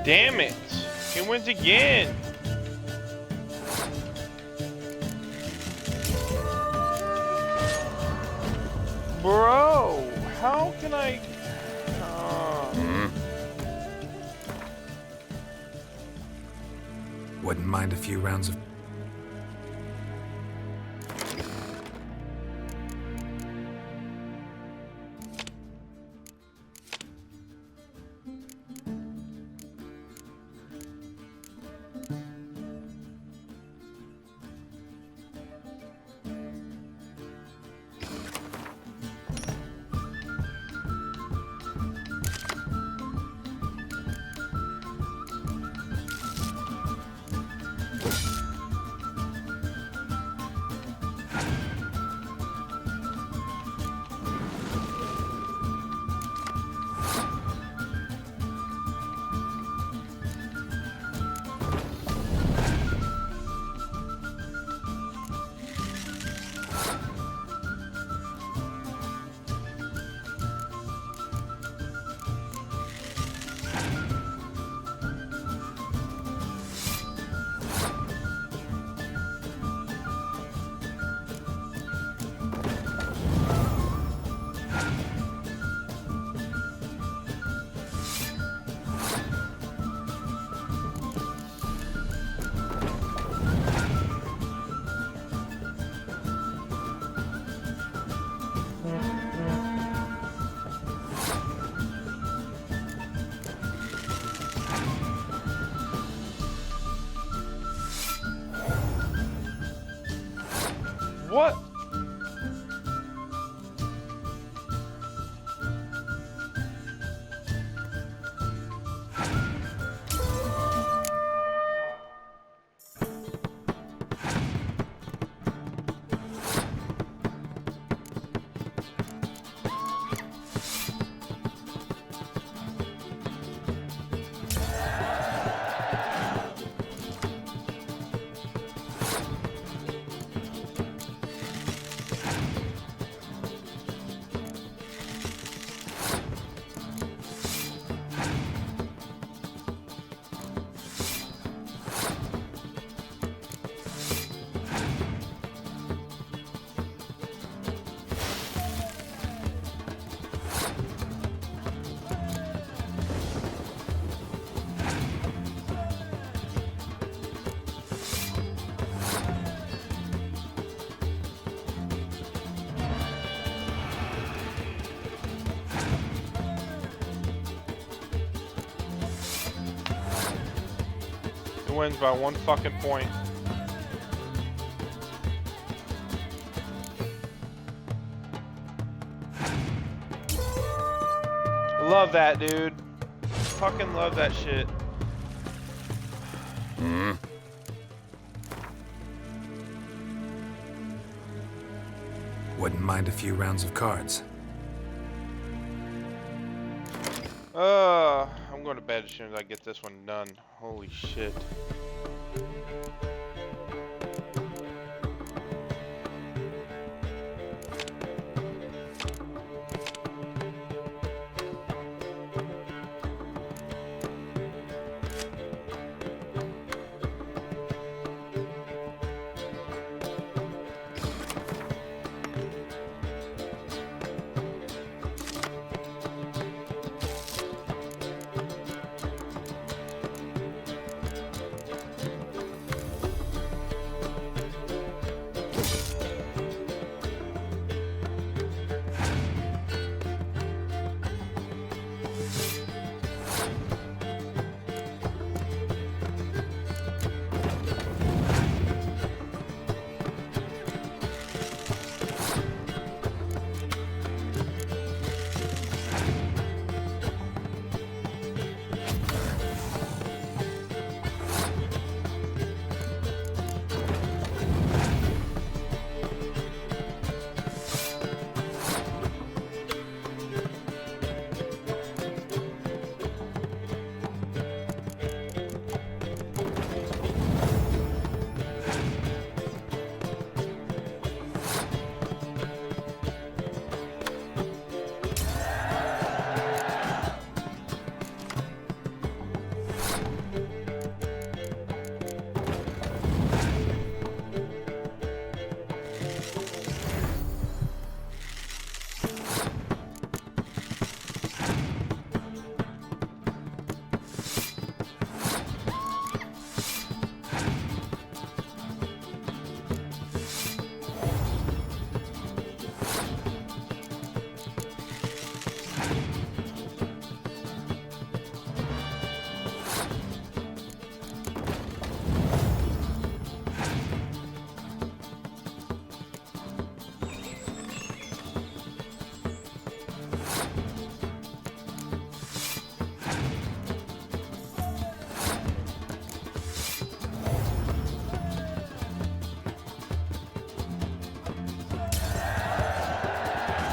Damn it! He wins again! Bro, how can I... Wouldn't mind a few rounds of... What? Wins by 1 fucking point. Love that, dude. Fucking love that shit. Wouldn't mind a few rounds of cards. I'm going to bed as soon as I get this one done. Holy shit.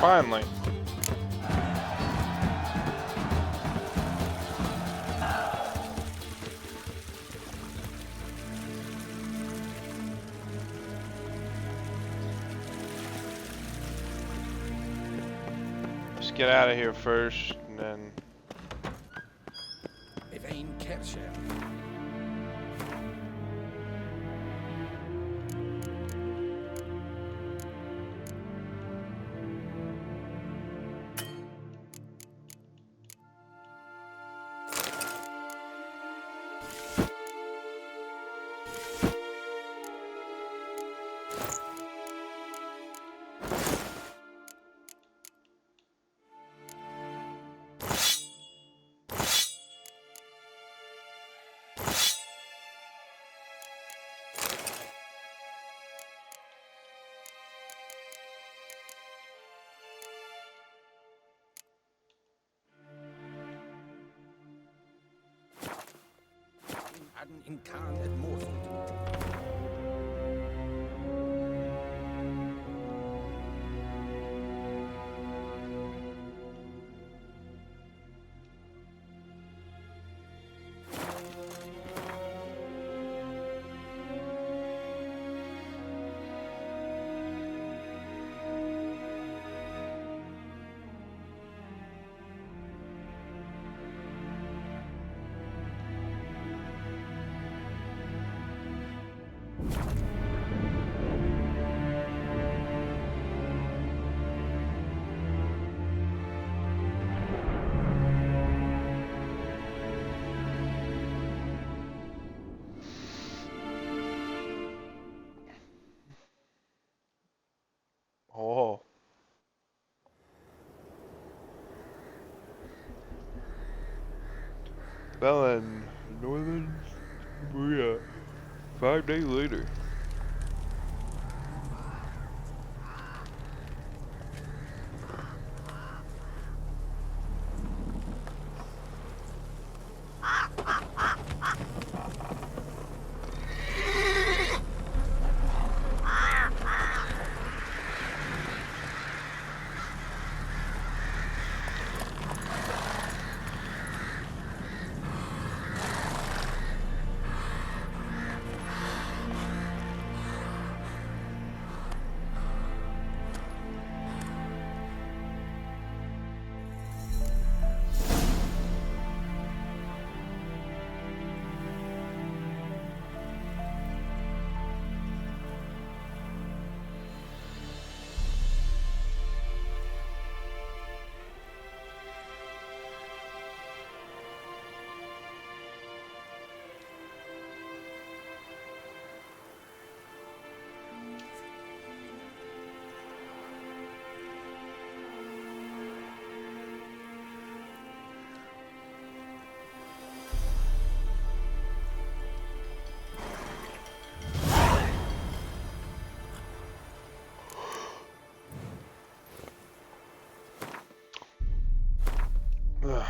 Finally. Let's get out of here first, and then... Evain Kershaw. An incarnate mortal. Oh. Fell in northern Korea 5 days later. Ugh.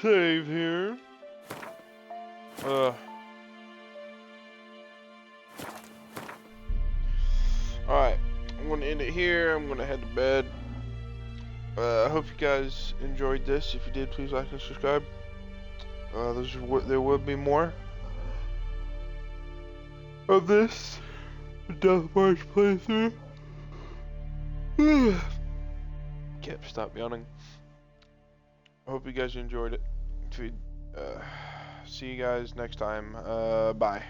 Save here. Alright, I'm gonna end it here. I'm gonna head to bed. I hope you guys enjoyed this. If you did, please like and subscribe. There will be more of this Death March playthrough. Can't stop yawning. I hope you guys enjoyed it. See you guys next time. Bye.